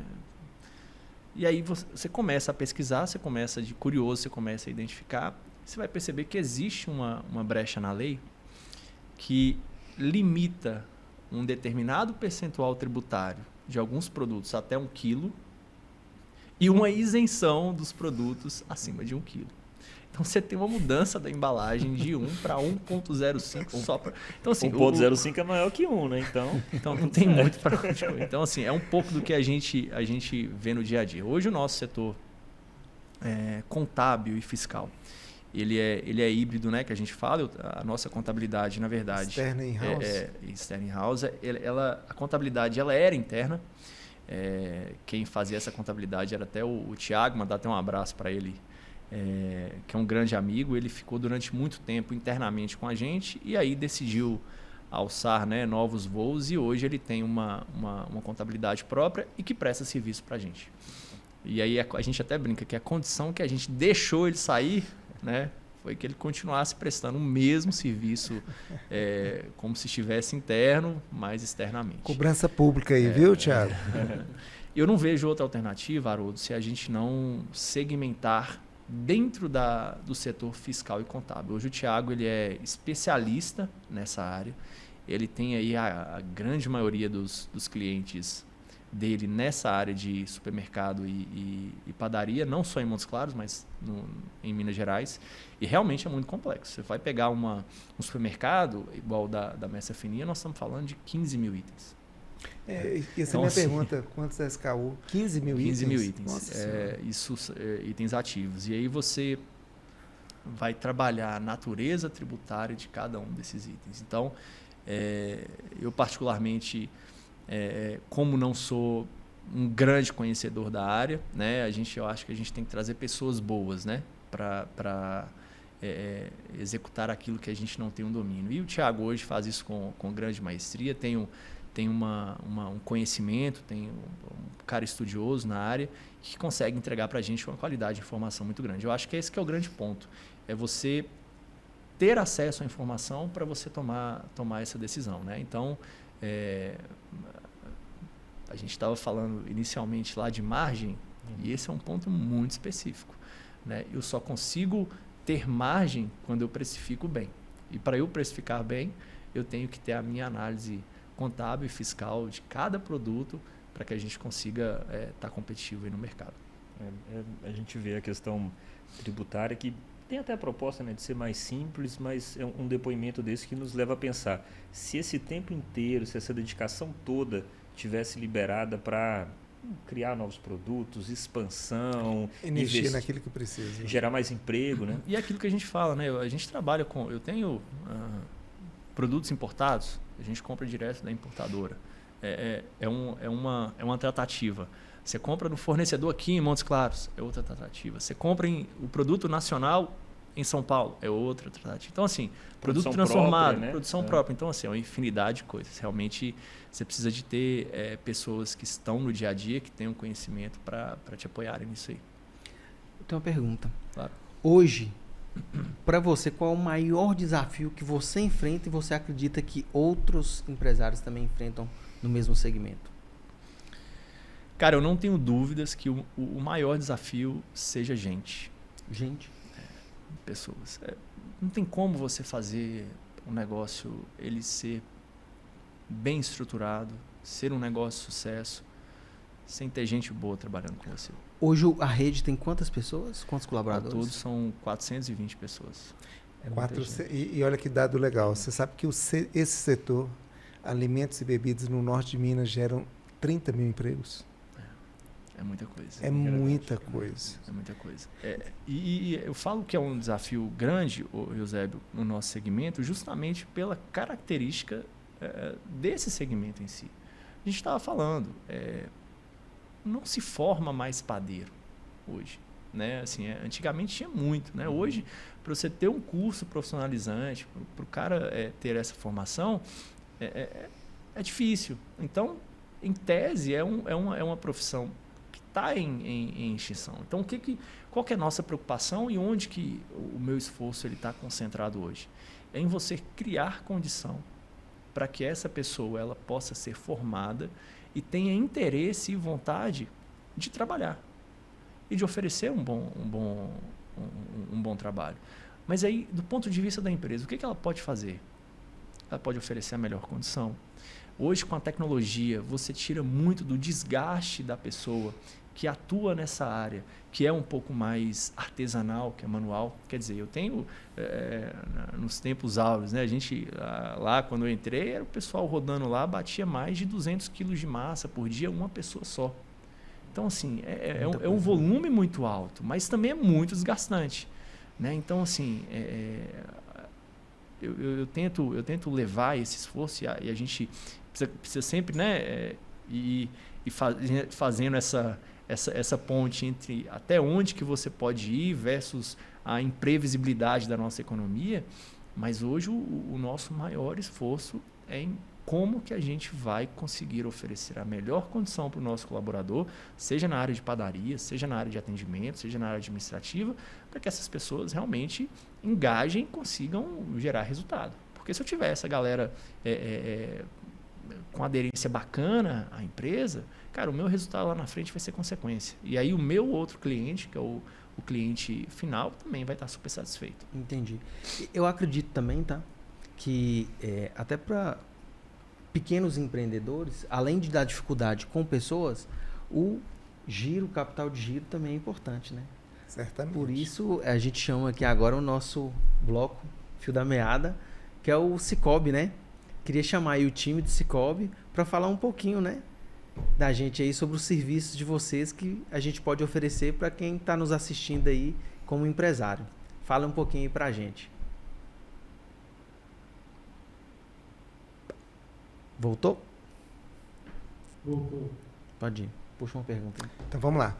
E aí você começa a pesquisar, você começa de curioso, você começa a identificar, você vai perceber que existe uma brecha na lei que limita um determinado percentual tributário de alguns produtos até 1 quilo e uma isenção dos produtos acima de 1 quilo. Então você tem uma mudança da embalagem de 1 para 1,05 só para. Então assim, 1,05 é maior que 1, né? Então não tem muito para onde correr. Então assim, é um pouco do que a gente vê no dia a dia. Hoje o nosso setor contábil e fiscal, ele é híbrido, né, que a gente fala. A nossa contabilidade, na verdade, externa in-house. Externa in-house. A contabilidade ela era interna. Quem fazia essa contabilidade era até o Thiago, mandar até um abraço para ele, que é um grande amigo. Ele ficou durante muito tempo internamente com a gente e aí decidiu alçar, né, novos voos, e hoje ele tem uma contabilidade própria e que presta serviço para a gente. E aí a gente até brinca que a condição que a gente deixou ele sair, né, foi que ele continuasse prestando o mesmo serviço como se estivesse interno, mas externamente. Cobrança pública aí, viu, Thiago? Eu não vejo outra alternativa, Haroldo, se a gente não segmentar dentro do setor fiscal e contábil. Hoje o Thiago ele é especialista nessa área, ele tem aí a grande maioria dos clientes dele nessa área de supermercado e padaria, não só em Montes Claros, mas em Minas Gerais, e realmente é muito complexo. Você vai pegar um supermercado igual da Messa Fininha, nós estamos falando de 15 mil itens. Essa é a minha pergunta, quantos SKU? 15 mil itens? 15 mil itens. Nossa, itens ativos. E aí você vai trabalhar a natureza tributária de cada um desses itens. Então, eu particularmente, como não sou um grande conhecedor da área, né, eu acho que a gente tem que trazer pessoas boas, né, para executar aquilo que a gente não tem um domínio. E o Thiago hoje faz isso com grande maestria. Tem tem um conhecimento, tem um cara estudioso na área que consegue entregar para a gente uma qualidade de informação muito grande. Eu acho que esse que é o grande ponto. É você ter acesso à informação para você tomar essa decisão, né? Então, a gente estava falando inicialmente lá de margem, e esse é um ponto muito específico, né? Eu só consigo ter margem quando eu precifico bem. E para eu precificar bem, eu tenho que ter a minha análise contábil e fiscal de cada produto para que a gente consiga estar competitivo aí no mercado. A gente vê a questão tributária que tem até a proposta, né, de ser mais simples, mas é um depoimento desse que nos leva a pensar, se esse tempo inteiro, se essa dedicação toda tivesse liberada para criar novos produtos, expansão, investir naquilo que precisa, gerar mais emprego, né? E é aquilo que a gente fala, né? A gente trabalha com... Eu tenho produtos importados, a gente compra direto da importadora. É uma tratativa. Você compra no fornecedor aqui em Montes Claros, é outra tratativa. Você compra o produto nacional em São Paulo, é outra tratativa. Então, assim, produto transformado, própria, né? Produção própria. Então, assim, é uma infinidade de coisas. Realmente, você precisa de ter pessoas que estão no dia a dia, que tenham conhecimento para te apoiarem nisso aí. Eu tenho uma pergunta. Claro. Hoje, para você, qual é o maior desafio que você enfrenta e você acredita que outros empresários também enfrentam no mesmo segmento? Cara, eu não tenho dúvidas que o maior desafio seja gente. Gente? Pessoas. Não tem como você fazer um negócio ele ser bem estruturado, ser um negócio de sucesso, sem ter gente boa trabalhando com você. Hoje a rede tem quantas pessoas? Quantos colaboradores? Todos são 420 pessoas. E olha que dado legal. Você sabe que esse setor, alimentos e bebidas no norte de Minas, geram 30 mil empregos? É muita coisa. É muita coisa. É muita coisa. E eu falo que é um desafio grande, Eusébio, no nosso segmento, justamente pela característica desse segmento em si. A gente estava falando, não se forma mais padeiro hoje. Né? Assim, antigamente tinha muito. Né? Hoje, para você ter um curso profissionalizante, para o cara ter essa formação, é difícil. Então, em tese, é uma profissão está em extinção. Então, qual que é a nossa preocupação e onde que o meu esforço está concentrado hoje? É em você criar condição para que essa pessoa ela possa ser formada e tenha interesse e vontade de trabalhar e de oferecer um bom trabalho. Mas aí, do ponto de vista da empresa, o que ela pode fazer? Ela pode oferecer a melhor condição. Hoje, com a tecnologia, você tira muito do desgaste da pessoa que atua nessa área, que é um pouco mais artesanal, que é manual. Quer dizer, eu tenho, nos tempos áureos, né, a gente, lá quando eu entrei, era o pessoal rodando lá, batia mais de 200 quilos de massa por dia, uma pessoa só. Então, assim, é um volume muito alto, mas também é muito desgastante. Né? Então, assim, eu tento levar esse esforço e a gente precisa sempre, né, fazendo essa ponte entre até onde que você pode ir versus a imprevisibilidade da nossa economia, mas hoje o nosso maior esforço é em como que a gente vai conseguir oferecer a melhor condição para o nosso colaborador, seja na área de padaria, seja na área de atendimento, seja na área administrativa, para que essas pessoas realmente engajem e consigam gerar resultado. Porque se eu tiver essa galera com aderência bacana à empresa, cara, o meu resultado lá na frente vai ser consequência. E aí o meu outro cliente, que é o cliente final, também vai estar super satisfeito. Entendi. Eu acredito também, tá? Que até para pequenos empreendedores, além de dar dificuldade com pessoas, o capital de giro também é importante, né? Certamente. Por isso, a gente chama aqui agora o nosso bloco Fio da Meada, que é o Cicobi, né? Queria chamar aí o time do Cicobi para falar um pouquinho, né, da gente aí sobre os serviços de vocês que a gente pode oferecer para quem está nos assistindo aí como empresário. Fala um pouquinho aí para a gente. Voltou? Voltou. Pode ir. Puxa uma pergunta aí. Então vamos lá.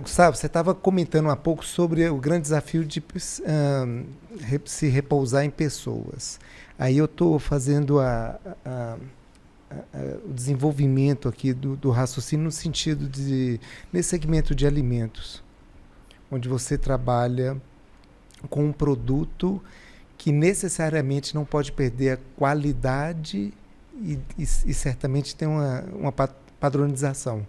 Gustavo, você estava comentando há pouco sobre o grande desafio de se repousar em pessoas. Aí eu estou fazendo o desenvolvimento aqui do raciocínio no sentido de, nesse segmento de alimentos, onde você trabalha com um produto que necessariamente não pode perder a qualidade e certamente tem uma padronização.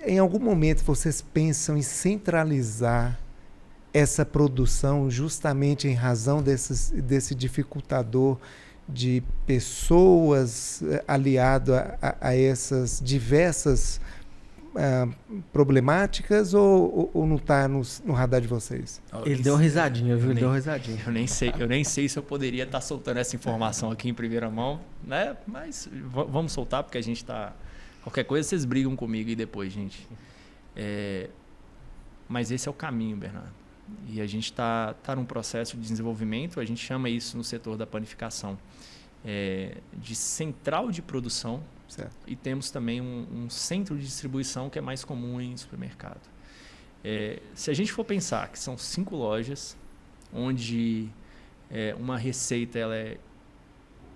Em algum momento vocês pensam em centralizar essa produção justamente em razão desse dificultador de pessoas aliado a essas diversas problemáticas ou não está no radar de vocês? Ele deu uma risadinha, viu? Ele deu uma risadinha. Eu nem sei se eu poderia estar soltando essa informação aqui em primeira mão, né? Mas vamos soltar, porque a gente está... Qualquer coisa vocês brigam comigo aí depois, gente. Mas esse é o caminho, Bernardo. E a gente está num processo de desenvolvimento, a gente chama isso no setor da panificação de central de produção. Certo. E temos também um centro de distribuição que é mais comum em supermercado. Se a gente for pensar que são 5 lojas, onde uma receita ela é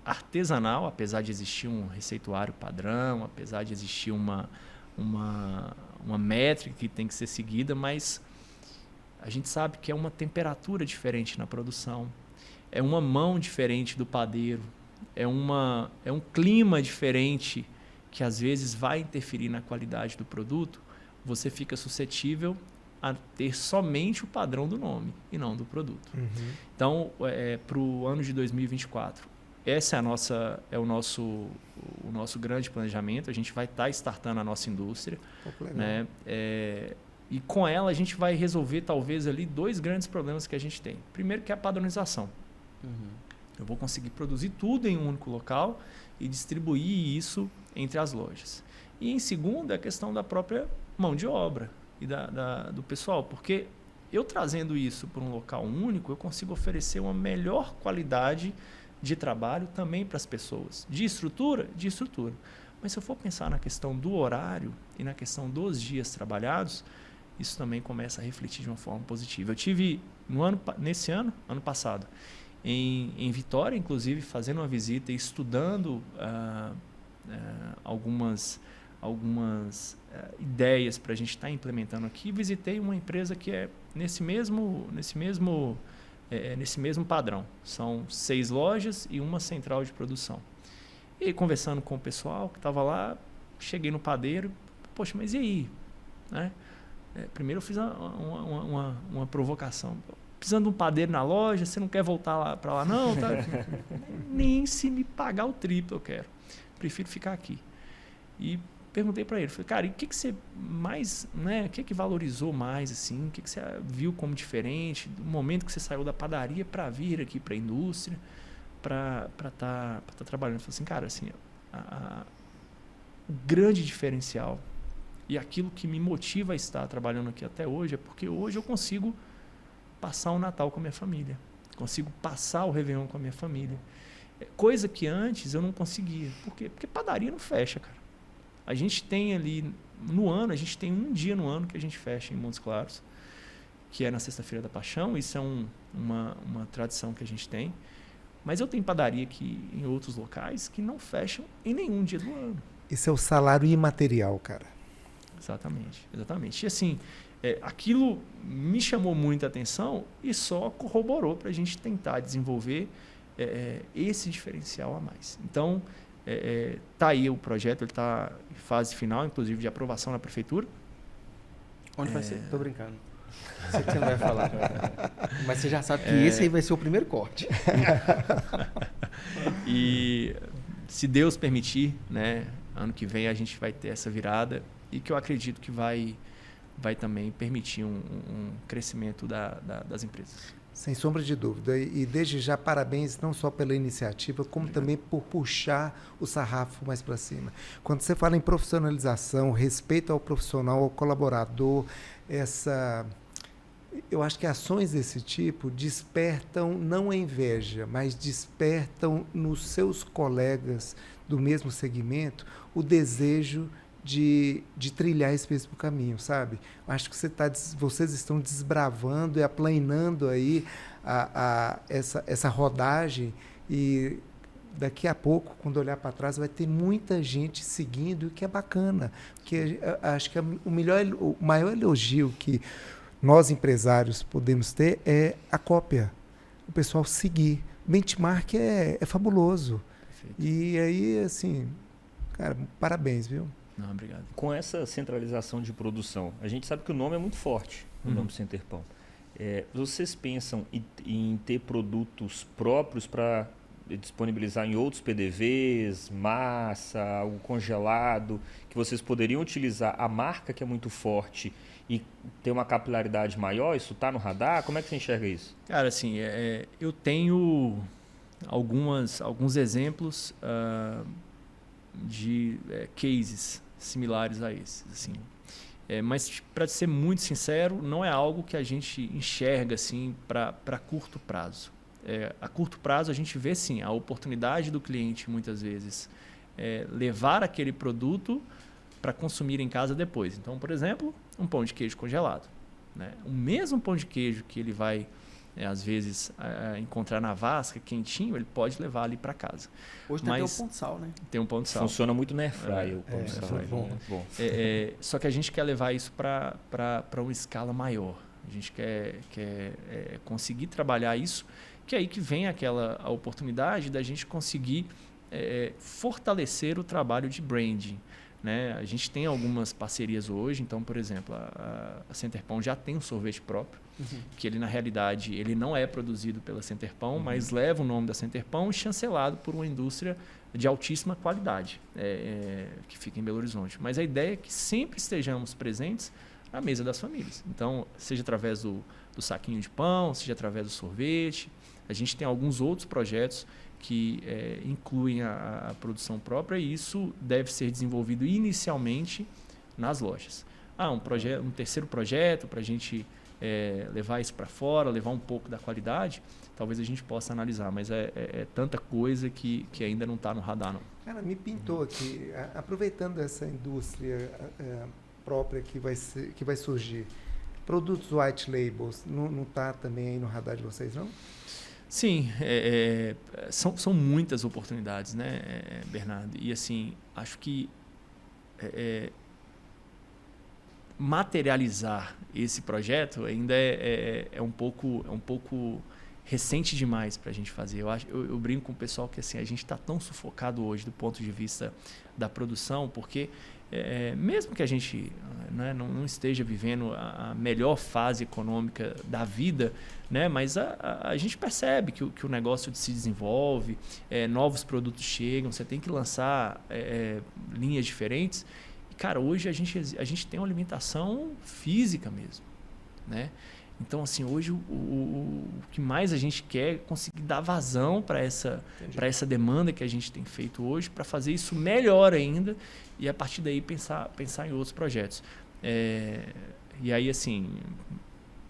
artesanal, apesar de existir um receituário padrão, apesar de existir uma métrica que tem que ser seguida, mas a gente sabe que é uma temperatura diferente na produção, é uma mão diferente do padeiro, é um clima diferente que às vezes vai interferir na qualidade do produto. Você fica suscetível a ter somente o padrão do nome e não do produto. Uhum. Então, para o ano de 2024, esse é o nosso grande planejamento. A gente vai estar startando a nossa indústria, né? E com ela a gente vai resolver talvez ali 2 grandes problemas que a gente tem. Primeiro, que é a padronização. Uhum. Eu vou conseguir produzir tudo em um único local e distribuir isso entre as lojas. E em segundo, é a questão da própria mão de obra e do pessoal, porque eu trazendo isso para um local único, eu consigo oferecer uma melhor qualidade de trabalho também para as pessoas. De estrutura. Mas se eu for pensar na questão do horário e na questão dos dias trabalhados, isso também começa a refletir de uma forma positiva. Eu tive ano passado, em Vitória, inclusive, fazendo uma visita e estudando algumas ideias para a gente estar implementando aqui. Visitei uma empresa que é nesse mesmo padrão. São 6 lojas e uma central de produção. E aí, conversando com o pessoal que estava lá, cheguei no padeiro, poxa, mas e aí? Né? Primeiro eu fiz uma provocação. Precisando de um padeiro na loja, você não quer voltar para lá não? Tá? Nem se me pagar o triplo eu quero. Prefiro ficar aqui. E perguntei para ele, falei, cara, e o que você mais, né? O que valorizou mais, assim? O que você viu como diferente do momento que você saiu da padaria para vir aqui para a indústria, para tá trabalhando? Eu falei assim, cara, assim, o grande diferencial e aquilo que me motiva a estar trabalhando aqui até hoje é porque hoje eu consigo passar o Natal com a minha família, consigo passar o Réveillon com a minha família, coisa que antes eu não conseguia. Por quê? Porque padaria não fecha, cara. A gente tem ali, no ano, a gente tem um dia no ano que a gente fecha em Montes Claros, que é na Sexta-feira da Paixão. Isso é uma tradição que a gente tem. Mas eu tenho padaria aqui em outros locais que não fecham em nenhum dia do ano. Esse é o salário imaterial, cara. Exatamente. E assim, aquilo me chamou muita atenção e só corroborou para a gente tentar desenvolver esse diferencial a mais. Então, tá aí o projeto, ele está em fase final, inclusive de aprovação na prefeitura. Onde vai ser? Tô brincando. Sei que você não vai falar. Mas você já sabe que esse aí vai ser o primeiro corte. E se Deus permitir, né, ano que vem a gente vai ter essa virada e que eu acredito que vai também permitir um crescimento das empresas. Sem sombra de dúvida. E desde já, parabéns não só pela iniciativa, como também por puxar o sarrafo mais para cima. Quando você fala em profissionalização, respeito ao profissional, ao colaborador, eu acho que ações desse tipo despertam não a inveja, mas despertam nos seus colegas do mesmo segmento o desejo de trilhar esse mesmo caminho, sabe? Acho que vocês estão desbravando e aplanando aí essa rodagem e daqui a pouco, quando olhar para trás, vai ter muita gente seguindo, o que é bacana. Porque acho que o maior elogio que nós empresários podemos ter é a cópia. O pessoal seguir. Benchmark é fabuloso. Perfeito. E aí, assim, cara, parabéns, viu? Não, obrigado. Com essa centralização de produção, a gente sabe que o nome é muito forte, o nome Centerpão. Vocês pensam em ter produtos próprios para disponibilizar em outros PDVs, massa, algo congelado, que vocês poderiam utilizar a marca que é muito forte e ter uma capilaridade maior? Isso está no radar? Como é que você enxerga isso? Cara, assim, eu tenho alguns exemplos de cases similares a esses, assim. Mas, para ser muito sincero, não é algo que a gente enxerga assim, para curto prazo. A curto prazo, a gente vê sim a oportunidade do cliente, muitas vezes, levar aquele produto para consumir em casa depois. Então, por exemplo, um pão de queijo congelado, né? O mesmo pão de queijo que ele vai, às vezes, encontrar na vasca, quentinho, ele pode levar ali para casa. Hoje tem até o pão de sal, né? Tem um pão de sal. Funciona muito na airfryer o pão de sal. Bom. Bom. Só que a gente quer levar isso para uma escala maior. A gente quer conseguir trabalhar isso, que é aí que vem a oportunidade da gente conseguir fortalecer o trabalho de branding. Né? A gente tem algumas parcerias hoje, então, por exemplo, a Centerpão já tem um sorvete próprio, que ele, na realidade, ele não é produzido pela Centerpão, mas leva o nome da Centerpão e chancelado por uma indústria de altíssima qualidade, que fica em Belo Horizonte. Mas a ideia é que sempre estejamos presentes na mesa das famílias. Então, seja através do saquinho de pão, seja através do sorvete. A gente tem alguns outros projetos que incluem a produção própria, e isso deve ser desenvolvido inicialmente nas lojas. Um terceiro projeto para a gente levar isso para fora, levar um pouco da qualidade, talvez a gente possa analisar, mas é tanta coisa que ainda não está no radar, não. Cara, me pintou aqui, aproveitando essa indústria própria que vai surgir, produtos white labels, não está também aí no radar de vocês, não? Sim, são muitas oportunidades, né, Bernardo? E assim, acho que materializar esse projeto ainda é um pouco recente demais para a gente fazer. Eu brinco com o pessoal que assim, a gente está tão sufocado hoje do ponto de vista da produção, porque mesmo que a gente não esteja vivendo a melhor fase econômica da vida, né, mas a gente percebe que o negócio se desenvolve, novos produtos chegam, você tem que lançar linhas diferentes. E, cara, hoje a gente tem uma alimentação física mesmo, né? Então, assim, hoje o que mais a gente quer é conseguir dar vazão para essa demanda que a gente tem feito hoje, para fazer isso melhor ainda e, a partir daí, pensar em outros projetos. E aí, assim,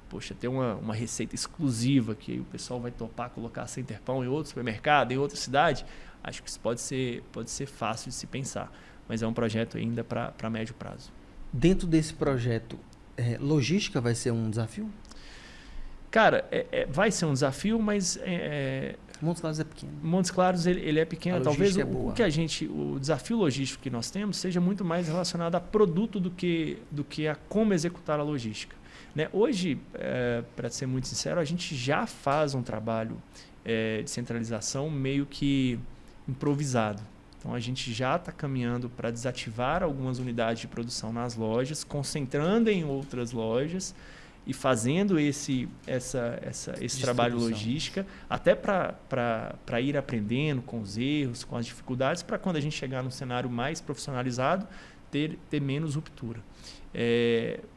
poxa, ter uma receita exclusiva que aí o pessoal vai topar colocar a Centerpão em outro supermercado, em outra cidade, acho que isso pode ser fácil de se pensar, mas é um projeto ainda para médio prazo. Dentro desse projeto, logística vai ser um desafio? Cara, vai ser um desafio, mas Montes Claros é pequeno. Montes Claros ele é pequeno. Talvez o desafio logístico que nós temos seja muito mais relacionado a produto do que a como executar a logística. Né? Hoje, para ser muito sincero, a gente já faz um trabalho de centralização meio que improvisado. Então, a gente já está caminhando para desativar algumas unidades de produção nas lojas, concentrando em outras lojas e fazendo esse trabalho logística, até para ir aprendendo com os erros, com as dificuldades, para quando a gente chegar num cenário mais profissionalizado, ter menos ruptura.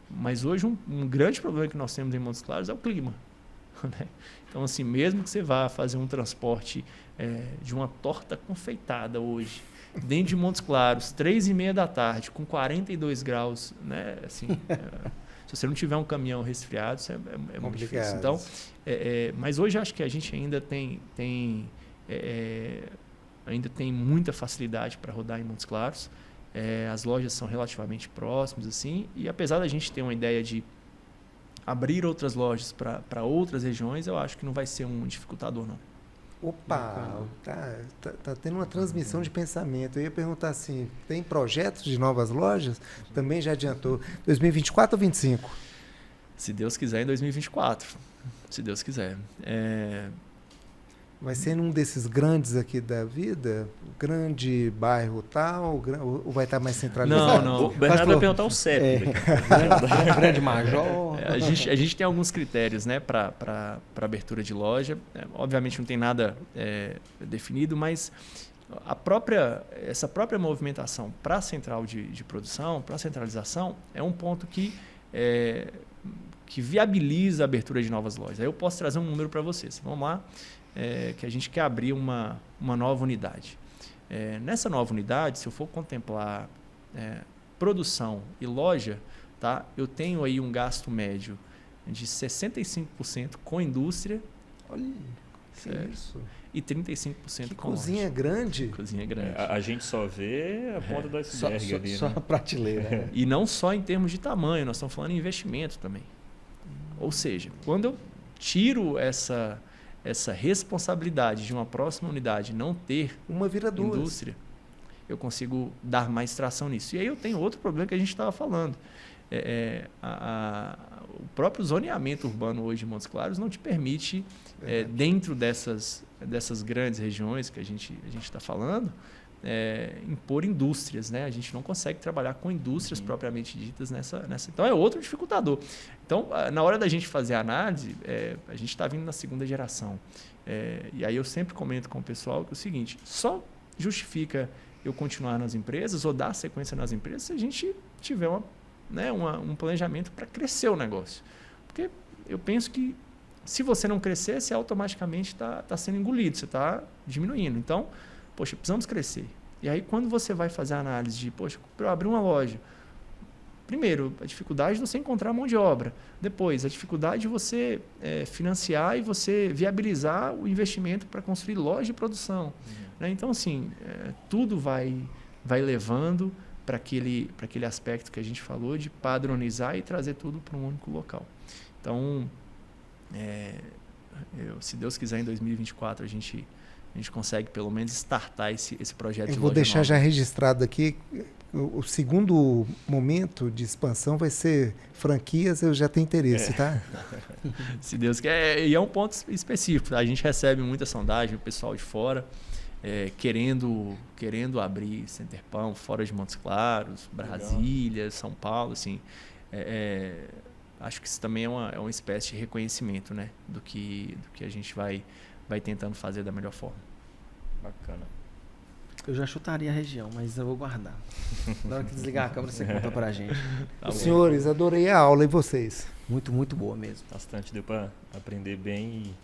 Mas hoje um grande problema que nós temos em Montes Claros é o clima. Né? Então, assim, mesmo que você vá fazer um transporte de uma torta confeitada hoje, dentro de Montes Claros, 3h30 da tarde, com 42 graus, né? Assim, se você não tiver um caminhão resfriado, isso é muito difícil. Então, mas hoje acho que a gente ainda tem muita facilidade para rodar em Montes Claros. As lojas são relativamente próximas, assim, e apesar da gente ter uma ideia de abrir outras lojas para outras regiões, eu acho que não vai ser um dificultador, não. Opa, tá tendo uma transmissão de pensamento. Eu ia perguntar assim, tem projetos de novas lojas? Também já adiantou. 2024 ou 25? Se Deus quiser, em 2024. Se Deus quiser. Vai ser num desses grandes aqui da vida? Grande bairro tal? Ou vai estar mais centralizado? Não. O Bernardo vai perguntar o CEP. Grande Major. A gente tem alguns critérios, né, para abertura de loja. Obviamente não tem nada definido, mas essa própria movimentação para a central de produção, para a centralização, é um ponto que viabiliza a abertura de novas lojas. Aí eu posso trazer um número para vocês. Vamos lá, que a gente quer abrir uma nova unidade. Nessa nova unidade, se eu for contemplar produção e loja, tá, eu tenho aí um gasto médio de 65% com indústria. Olha, que isso. E 35% que com cozinha loja. grande. Cozinha grande. A gente só vê a ponta do iceberg ali, Só né? a prateleira. E não só em termos de tamanho, nós estamos falando em investimento também. Ou seja, quando eu tiro essa responsabilidade de uma próxima unidade não ter Uma vira duas. indústria, eu consigo dar mais tração nisso. E aí eu tenho outro problema que a gente estava falando. O próprio zoneamento urbano hoje de Montes Claros não te permite, dentro dessas grandes regiões que a gente está falando, impor indústrias, né? A gente não consegue trabalhar com indústrias propriamente ditas nessa. Então é outro dificultador. Então, na hora da gente fazer a análise, a gente está vindo na segunda geração. E aí eu sempre comento com o pessoal que é o seguinte: só justifica eu continuar nas empresas ou dar sequência nas empresas se a gente tiver um planejamento para crescer o negócio. Porque eu penso que se você não crescer, você automaticamente está sendo engolido, você está diminuindo. Então, poxa, precisamos crescer. E aí, quando você vai fazer a análise de, poxa, para eu abrir uma loja, primeiro, a dificuldade de você encontrar mão de obra. Depois, a dificuldade de você financiar e você viabilizar o investimento para construir loja de produção. Né? Então, assim, tudo vai levando para aquele aspecto que a gente falou de padronizar e trazer tudo para um único local. Então, se Deus quiser, em 2024 a gente consegue pelo menos startar esse projeto de loja. Eu vou deixar nova. já registrado aqui. O segundo momento de expansão vai ser franquias, eu já tenho interesse, tá? Se Deus quer. E é um ponto específico. A gente recebe muita sondagem, o pessoal de fora, querendo abrir Centerpão fora de Montes Claros, Brasília, São Paulo. Assim, acho que isso também é uma espécie de reconhecimento, né, do que a gente vai tentando fazer da melhor forma. Bacana. Eu já chutaria a região, mas eu vou guardar. Na hora que desligar a câmera, você conta pra gente. Tá bom. Senhores, adorei a aula, e vocês? Muito, muito boa mesmo. Bastante, deu para aprender bem e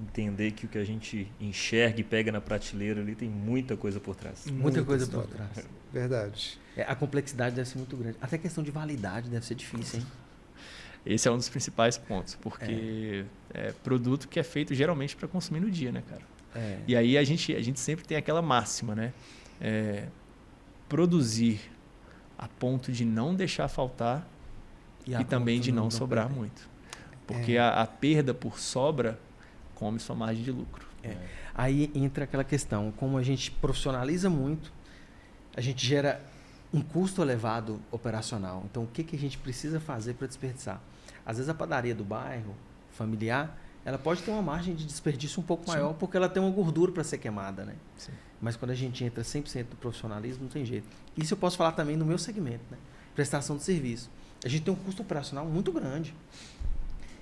entender que o que a gente enxerga e pega na prateleira ali tem muita coisa por trás. Muita coisa por história. trás. Verdade. A complexidade deve ser muito grande. Até a questão de validade deve ser difícil, hein? Esse é um dos principais pontos, porque é produto que é feito geralmente para consumir no dia, né, cara? E aí a gente sempre tem aquela máxima, né? Produzir a ponto de não deixar faltar e também de não sobrar muito. Porque a perda por sobra come sua margem de lucro. Aí entra aquela questão, como a gente profissionaliza muito, a gente gera um custo elevado operacional. Então, o que a gente precisa fazer para desperdiçar? Às vezes a padaria do bairro, familiar, ela pode ter uma margem de desperdício um pouco maior, porque ela tem uma gordura para ser queimada, né? Sim. Mas quando a gente entra 100% do profissionalismo, não tem jeito. Isso eu posso falar também no meu segmento, né? Prestação de serviço. A gente tem um custo operacional muito grande.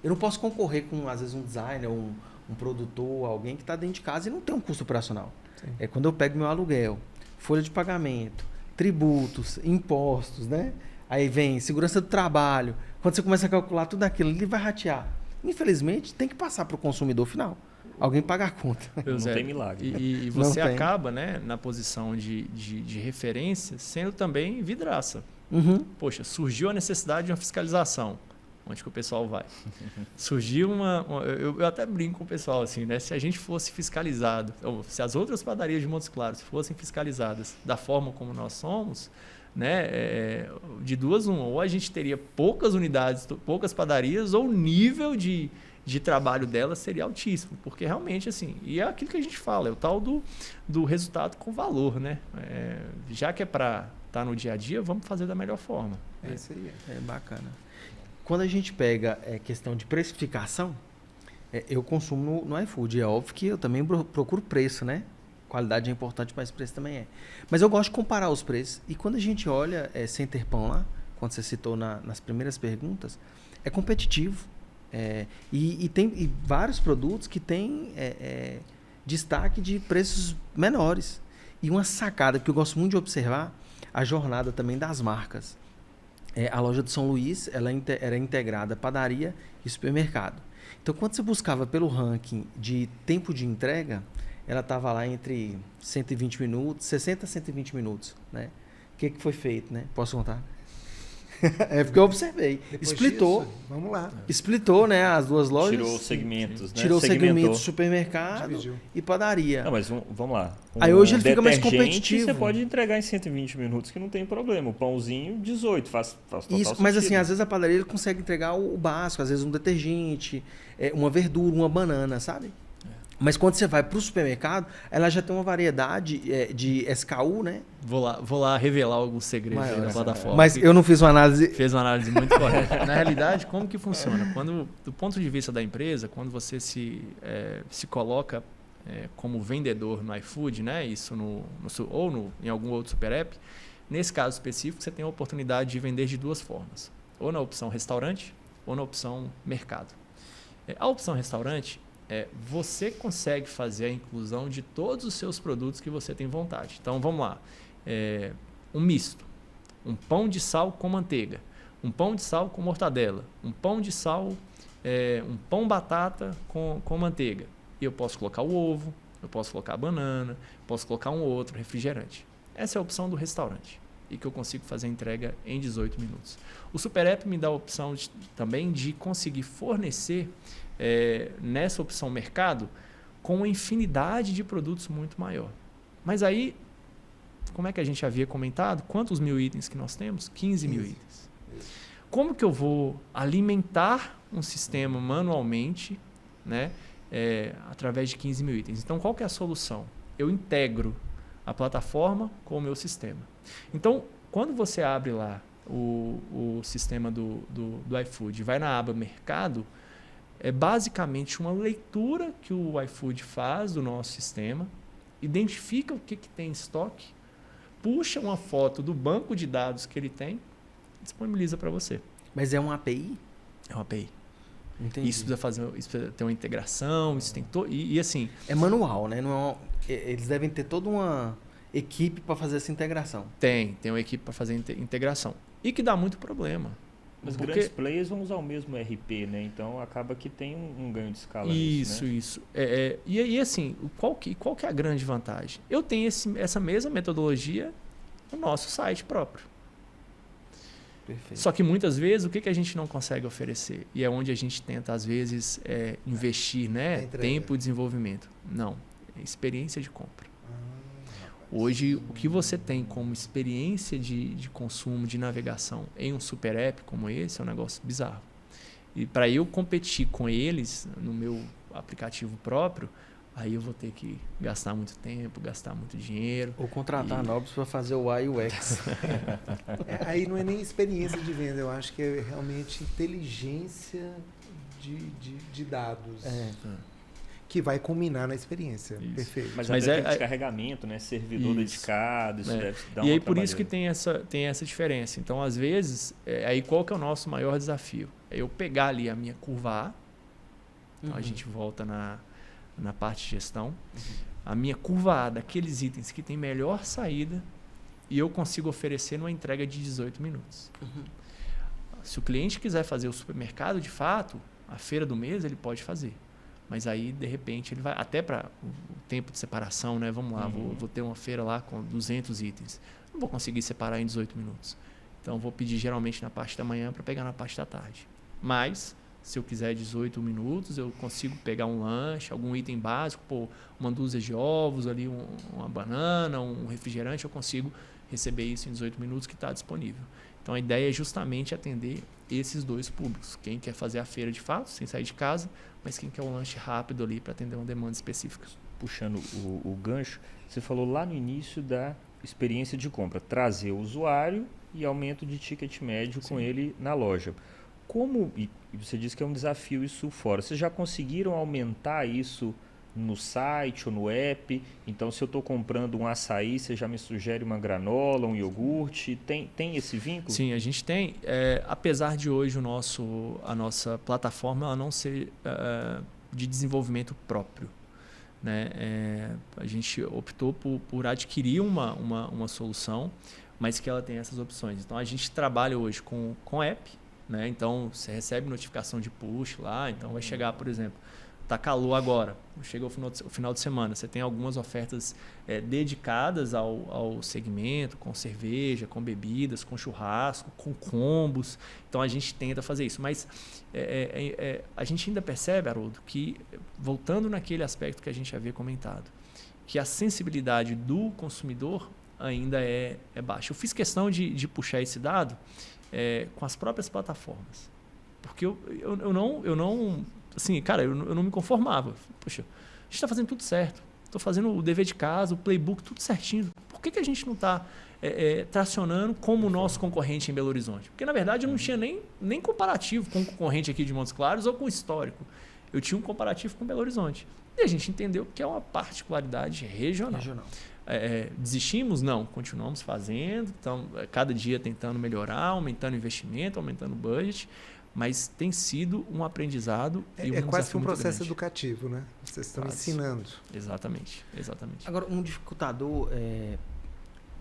Eu não posso concorrer com, às vezes, um designer, um produtor, alguém que está dentro de casa e não tem um custo operacional. Sim. Quando eu pego meu aluguel, folha de pagamento, tributos, impostos, né? Aí vem segurança do trabalho. Quando você começa a calcular tudo aquilo, ele vai ratear. Infelizmente, tem que passar para o consumidor final. Alguém pagar a conta. Não tem milagre. E você acaba, né, na posição de referência, sendo também vidraça. Uhum. Poxa, surgiu a necessidade de uma fiscalização. Onde que o pessoal vai? Surgiu eu até brinco com o pessoal assim, né? Se a gente fosse fiscalizado, ou se as outras padarias de Montes Claros fossem fiscalizadas da forma como nós somos, né? De duas, uma, ou a gente teria poucas unidades, poucas padarias, ou o nível de de trabalho dela seria altíssimo, porque realmente, assim, e é aquilo que a gente fala, é o tal do resultado com valor, né? Já que é para estar no dia a dia, vamos fazer da melhor forma. É isso aí. É bacana. Quando a gente pega questão de precificação, eu consumo no iFood. É óbvio que eu também procuro preço, né? Qualidade é importante, mas preço também é. Mas eu gosto de comparar os preços. E quando a gente olha Center Pão lá, quando você citou nas primeiras perguntas, é competitivo. E tem vários produtos que têm destaque de preços menores. E uma sacada que eu gosto muito de observar, a jornada também das marcas. A loja de São Luís, ela era integrada padaria e supermercado. Então, quando você buscava pelo ranking de tempo de entrega, ela estava lá entre 120 minutos, 60 a 120 minutos, né? O que foi feito, né? Posso contar? Porque eu observei. Depois Splitou. disso, vamos lá. Splitou, né? As duas lojas. Tirou os segmentos, né? Tirou o segmento Segmentou. supermercado Dividiu. e padaria. Não, mas vamos lá. Aí hoje ele fica mais detergente competitivo. Você pode entregar em 120 minutos que não tem problema. O pãozinho, 18, faz total Isso, mas assim, sentido. às vezes a padaria ele consegue entregar o básico, às vezes um detergente, uma verdura, uma banana, sabe? Mas quando você vai para o supermercado, ela já tem uma variedade de SKU, né? Vou lá revelar alguns segredos aí da Maior, plataforma. Mas eu não fiz uma análise. Fez uma análise muito correta. Na realidade, como que funciona? Do ponto de vista da empresa, quando você se coloca como vendedor no iFood, né? Isso em algum outro super app, nesse caso específico, você tem a oportunidade de vender de duas formas. Ou na opção restaurante, ou na opção mercado. A opção restaurante, você consegue fazer a inclusão de todos os seus produtos que você tem vontade. Então, vamos lá. Um misto. Um pão de sal com manteiga. Um pão de sal com mortadela. Um pão de sal, um pão batata com manteiga. E eu posso colocar o ovo, eu posso colocar a banana, posso colocar um outro refrigerante. Essa é a opção do restaurante. E que eu consigo fazer a entrega em 18 minutos. O Super App me dá a opção também de conseguir fornecer nessa opção mercado com uma infinidade de produtos muito maior. Mas aí, como é que a gente havia comentado? Quantos mil itens que nós temos? 15 mil itens. Como que eu vou alimentar um sistema manualmente, né, através de 15 mil itens? Então, qual que é a solução? Eu integro a plataforma com o meu sistema. Então, quando você abre lá o sistema do iFood, vai na aba Mercado, é basicamente uma leitura que o iFood faz do nosso sistema, identifica o que tem em estoque, puxa uma foto do banco de dados que ele tem e disponibiliza para você. Mas é uma API? É uma API. Entendi. Isso precisa ter uma integração, isso tem e assim... É manual, né? Não eles devem ter toda uma equipe para fazer essa integração. Tem uma equipe para fazer integração. E que dá muito problema. Os Porque... grandes players vão usar o mesmo RP, né? Então acaba que tem um ganho de escala Isso, nisso, né? E assim, qual que é a grande vantagem? Eu tenho essa mesma metodologia no nosso site próprio. Perfeito. Só que muitas vezes o que a gente não consegue oferecer? E é onde a gente tenta, às vezes, investir, né? Tempo e desenvolvimento. Não, é experiência de compra. Hoje, o que você tem como experiência de consumo, de navegação em um super app como esse é um negócio bizarro. E para eu competir com eles no meu aplicativo próprio, aí eu vou ter que gastar muito tempo, gastar muito dinheiro. Ou contratar Nobis para fazer o UI UX. Aí não é nem experiência de venda, eu acho que é realmente inteligência de dados. Que vai culminar na experiência. Isso. Perfeito. Mas até tem de carregamento, né? Servidor dedicado, isso deve dar uma E aí por isso que tem essa diferença. Então, às vezes, aí qual que é o nosso maior desafio? É eu pegar ali a minha curva A, então a gente volta na parte de gestão, a minha curva A daqueles itens que tem melhor saída e eu consigo oferecer numa entrega de 18 minutos. Se o cliente quiser fazer o supermercado, de fato, a feira do mês ele pode fazer. Mas aí, de repente, ele vai... Até para o tempo de separação, né? Vamos lá, vou ter uma feira lá com 200 itens. Não vou conseguir separar em 18 minutos. Então, vou pedir geralmente na parte da manhã para pegar na parte da tarde. Mas, se eu quiser 18 minutos, eu consigo pegar um lanche, algum item básico, uma dúzia de ovos, ali uma banana, um refrigerante, eu consigo receber isso em 18 minutos que está disponível. Então a ideia é justamente atender esses dois públicos. Quem quer fazer a feira de fato, sem sair de casa, mas quem quer um lanche rápido ali para atender uma demanda específica. Puxando o gancho, você falou lá no início da experiência de compra, trazer o usuário e aumento de ticket médio com ele na loja. Como, e você disse que é um desafio isso fora, vocês já conseguiram aumentar isso no site ou no app? Então, se eu estou comprando um açaí, você já me sugere uma granola, um iogurte? Tem esse vínculo? Sim, a gente tem. Apesar de hoje a nossa plataforma ela não ser de desenvolvimento próprio, né? A gente optou por adquirir uma solução, mas que ela tem essas opções. Então, a gente trabalha hoje com app, né? Então, você recebe notificação de push lá, então vai chegar, por exemplo, tá calor agora, chega o final de semana, você tem algumas ofertas dedicadas ao segmento, com cerveja, com bebidas, com churrasco, com combos. Então a gente tenta fazer isso, mas a gente ainda percebe, Haroldo, que voltando naquele aspecto que a gente havia comentado, que a sensibilidade do consumidor ainda é baixa. Eu fiz questão de puxar esse dado com as próprias plataformas, porque eu não assim, cara, eu não me conformava. Poxa, a gente está fazendo tudo certo. Estou fazendo o dever de casa, o playbook, tudo certinho. Por que a gente não está tracionando como o nosso concorrente em Belo Horizonte? Porque, na verdade, eu não tinha nem comparativo com o concorrente aqui de Montes Claros ou com o histórico. Eu tinha um comparativo com Belo Horizonte. E a gente entendeu que é uma particularidade regional. Desistimos? Não. Continuamos fazendo. Então, cada dia tentando melhorar, aumentando o investimento, aumentando o budget. Mas tem sido um aprendizado e um quase que um processo grande. Educativo, né? Vocês estão ensinando. Exatamente. Agora, um dificultador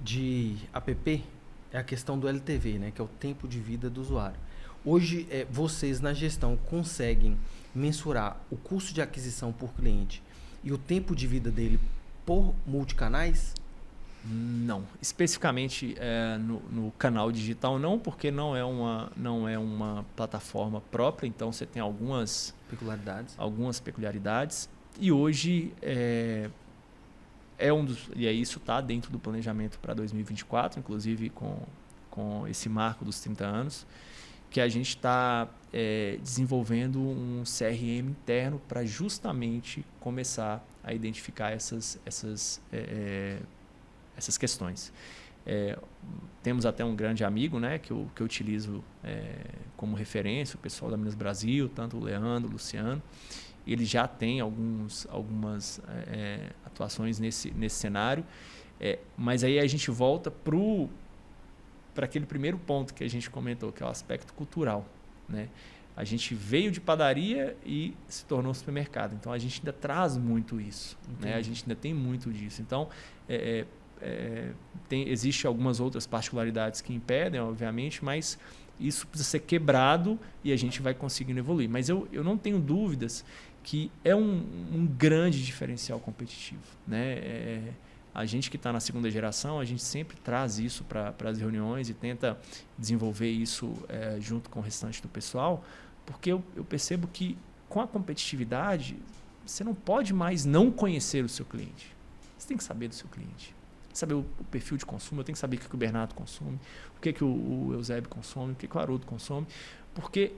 de app é a questão do LTV, né? Que é o tempo de vida do usuário. Hoje, vocês na gestão conseguem mensurar o custo de aquisição por cliente e o tempo de vida dele por multicanais? Não, especificamente no canal digital não, porque não é uma plataforma própria, então você tem algumas peculiaridades e hoje e aí isso está dentro do planejamento para 2024, inclusive com esse marco dos 30 anos, que a gente está desenvolvendo um CRM interno para justamente começar a identificar essas questões. Temos até um grande amigo, né, que eu utilizo como referência, o pessoal da Minas Brasil, tanto o Leandro, o Luciano. Ele já tem algumas atuações nesse cenário, mas aí a gente volta para aquele primeiro ponto que a gente comentou, que é o aspecto cultural, né? A gente veio de padaria e se tornou supermercado. Então, a gente ainda traz muito isso, né? A gente ainda tem muito disso. Então, existe algumas outras particularidades que impedem, obviamente, mas isso precisa ser quebrado e a gente vai conseguindo evoluir. Mas eu não tenho dúvidas que é um grande diferencial competitivo, né? A gente que está na segunda geração, a gente sempre traz isso para as reuniões e tenta desenvolver isso junto com o restante do pessoal, porque eu percebo que com a competitividade, você não pode mais não conhecer o seu cliente. Você tem que saber do seu cliente. Saber o perfil de consumo, eu tenho que saber o que o Bernardo consome, o que o Eusébio consome, o que o Haroldo consome, porque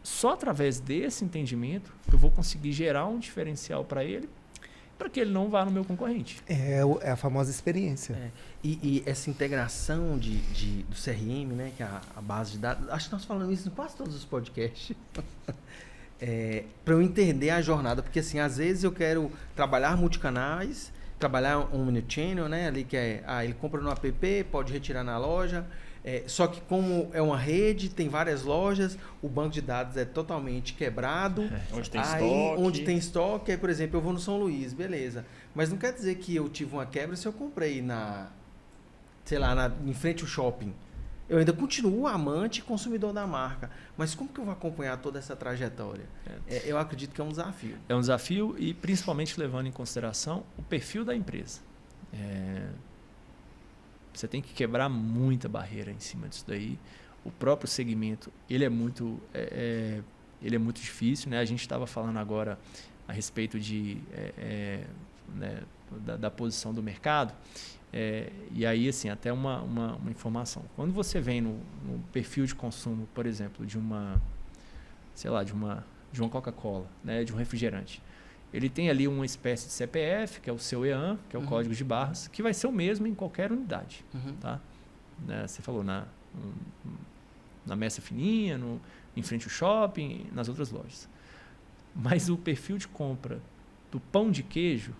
só através desse entendimento eu vou conseguir gerar um diferencial para ele, para que ele não vá no meu concorrente. É a famosa experiência. E essa integração do CRM, né, que é a base de dados, acho que nós falamos isso em quase todos os podcasts, para eu entender a jornada, porque assim, às vezes eu quero trabalhar multicanais, trabalhar um omnichannel, né, ali que ele compra no app, pode retirar na loja, só que como é uma rede, tem várias lojas, o banco de dados é totalmente quebrado. Onde tem estoque, aí, por exemplo, eu vou no São Luís, beleza. Mas não quer dizer que eu tive uma quebra se eu comprei em frente ao shopping. Eu ainda continuo amante e consumidor da marca. Mas como que eu vou acompanhar toda essa trajetória? Eu acredito que é um desafio. É um desafio e principalmente levando em consideração o perfil da empresa. Você tem que quebrar muita barreira em cima disso daí. O próprio segmento, ele é muito difícil, né? A gente estava falando agora a respeito de né, da posição do mercado. E aí, assim, até uma informação. Quando você vem no perfil de consumo, por exemplo, de uma Coca-Cola, né, de um refrigerante, ele tem ali uma espécie de CPF, que é o seu EAN, que é o código de barras, que vai ser o mesmo em qualquer unidade. Tá? Né, você falou na Messa Fininha, em frente ao shopping, nas outras lojas. Mas o perfil de compra do pão de queijo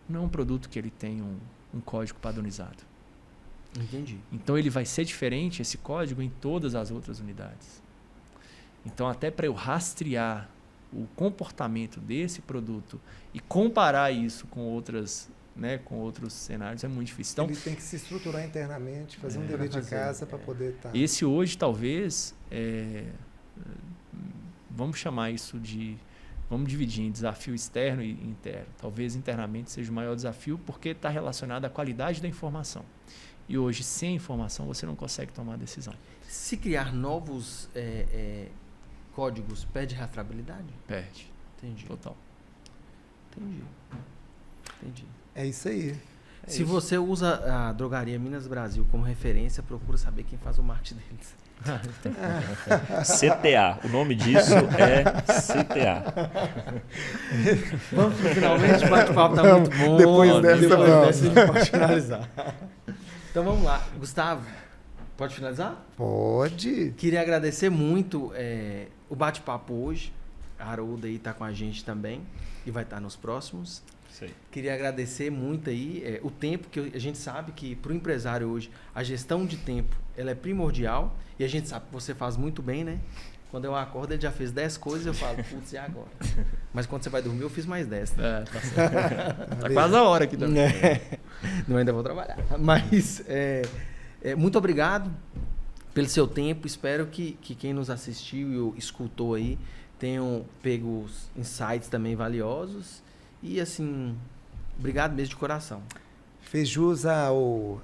não é um produto que ele tem um código padronizado. Entendi. Então ele vai ser diferente, esse código, em todas as outras unidades. Então, até para eu rastrear o comportamento desse produto e comparar isso com outros cenários é muito difícil. Então, ele tem que se estruturar internamente, fazer um dever de casa para poder estar... Esse hoje, talvez, vamos chamar isso de... Vamos dividir em desafio externo e interno. Talvez internamente seja o maior desafio porque está relacionado à qualidade da informação. E hoje, sem informação, você não consegue tomar decisão. Se criar novos códigos, perde rastreabilidade? Perde. Entendi. Total. Entendi. É isso aí. Se você usa a Drogaria Minas Brasil como referência, procura saber quem faz o marketing deles. CTA. O nome disso é CTA. Vamos finalmente, o bate-papo tá muito bom. Depois dessa, a gente pode finalizar. Então vamos lá. Gustavo, pode finalizar? Pode. Queria agradecer muito o bate-papo hoje. A Haroldo aí está com a gente também e vai estar nos próximos. Isso aí. Queria agradecer muito aí o tempo, que a gente sabe que para o empresário hoje a gestão de tempo ela é primordial e a gente sabe que você faz muito bem, né? Quando eu acordo ele já fez 10 coisas, eu falo, putz, e agora? Mas quando você vai dormir eu fiz mais 10. Né? Tá certo. Tá quase a hora aqui também. Não, ainda vou trabalhar. Mas muito obrigado pelo seu tempo. Espero que quem nos assistiu e escutou aí tenham pego os insights também valiosos. E assim, obrigado mesmo de coração. Fez jus ao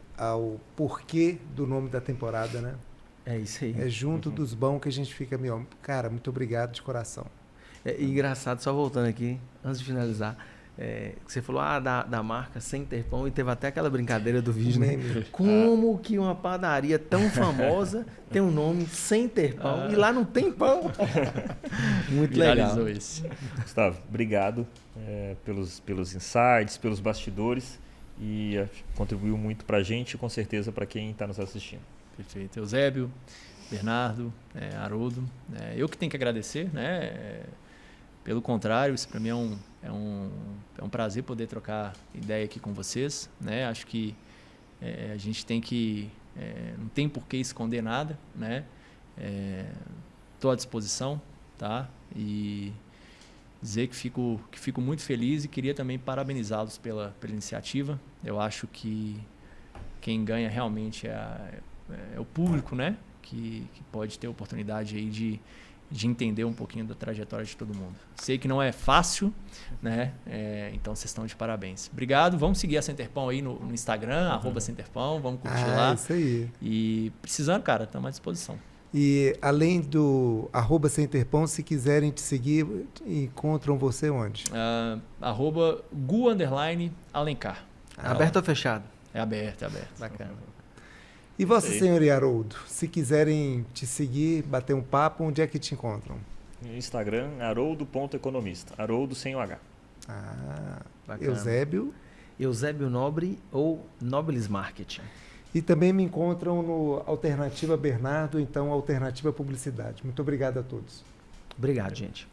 porquê do nome da temporada, né? É isso aí. É junto dos bons que a gente fica meio... Cara, muito obrigado de coração. Engraçado, só voltando aqui, antes de finalizar, que você falou da marca Center Pão e teve até aquela brincadeira do vídeo, né? Como que uma padaria tão famosa tem um nome Center Pão e lá não tem pão? Muito legal. Esse. Gustavo, obrigado pelos insights, pelos bastidores e contribuiu muito para a gente e com certeza para quem está nos assistindo. Perfeito. Eusébio, Bernardo, Haroldo. Eu que tenho que agradecer, né? Pelo contrário, isso para mim é um prazer poder trocar ideia aqui com vocês, né? Acho que a gente tem que... não tem por que esconder nada, né? Estou à disposição, tá? E dizer que fico muito feliz e queria também parabenizá-los pela iniciativa. Eu acho que quem ganha realmente é o público, né? Que pode ter a oportunidade aí de entender um pouquinho da trajetória de todo mundo. Sei que não é fácil, né? Então vocês estão de parabéns. Obrigado. Vamos seguir a Centerpão aí no Instagram, @Centerpão. Vamos curtir lá. Isso aí. E precisando, cara, estamos à disposição. E além do @Centerpão, se quiserem te seguir, encontram você onde? @Gu_Alencar. Aberto ou fechado? É aberto. Bacana. E Vossa Senhoria Haroldo, se quiserem te seguir, bater um papo, onde é que te encontram? No Instagram, haroldo.economista. Haroldo sem o H. Bacana. Eusébio Nobre ou Nobles Marketing. E também me encontram no Alternativa Bernardo, então Alternativa Publicidade. Muito obrigado a todos. Obrigado, gente.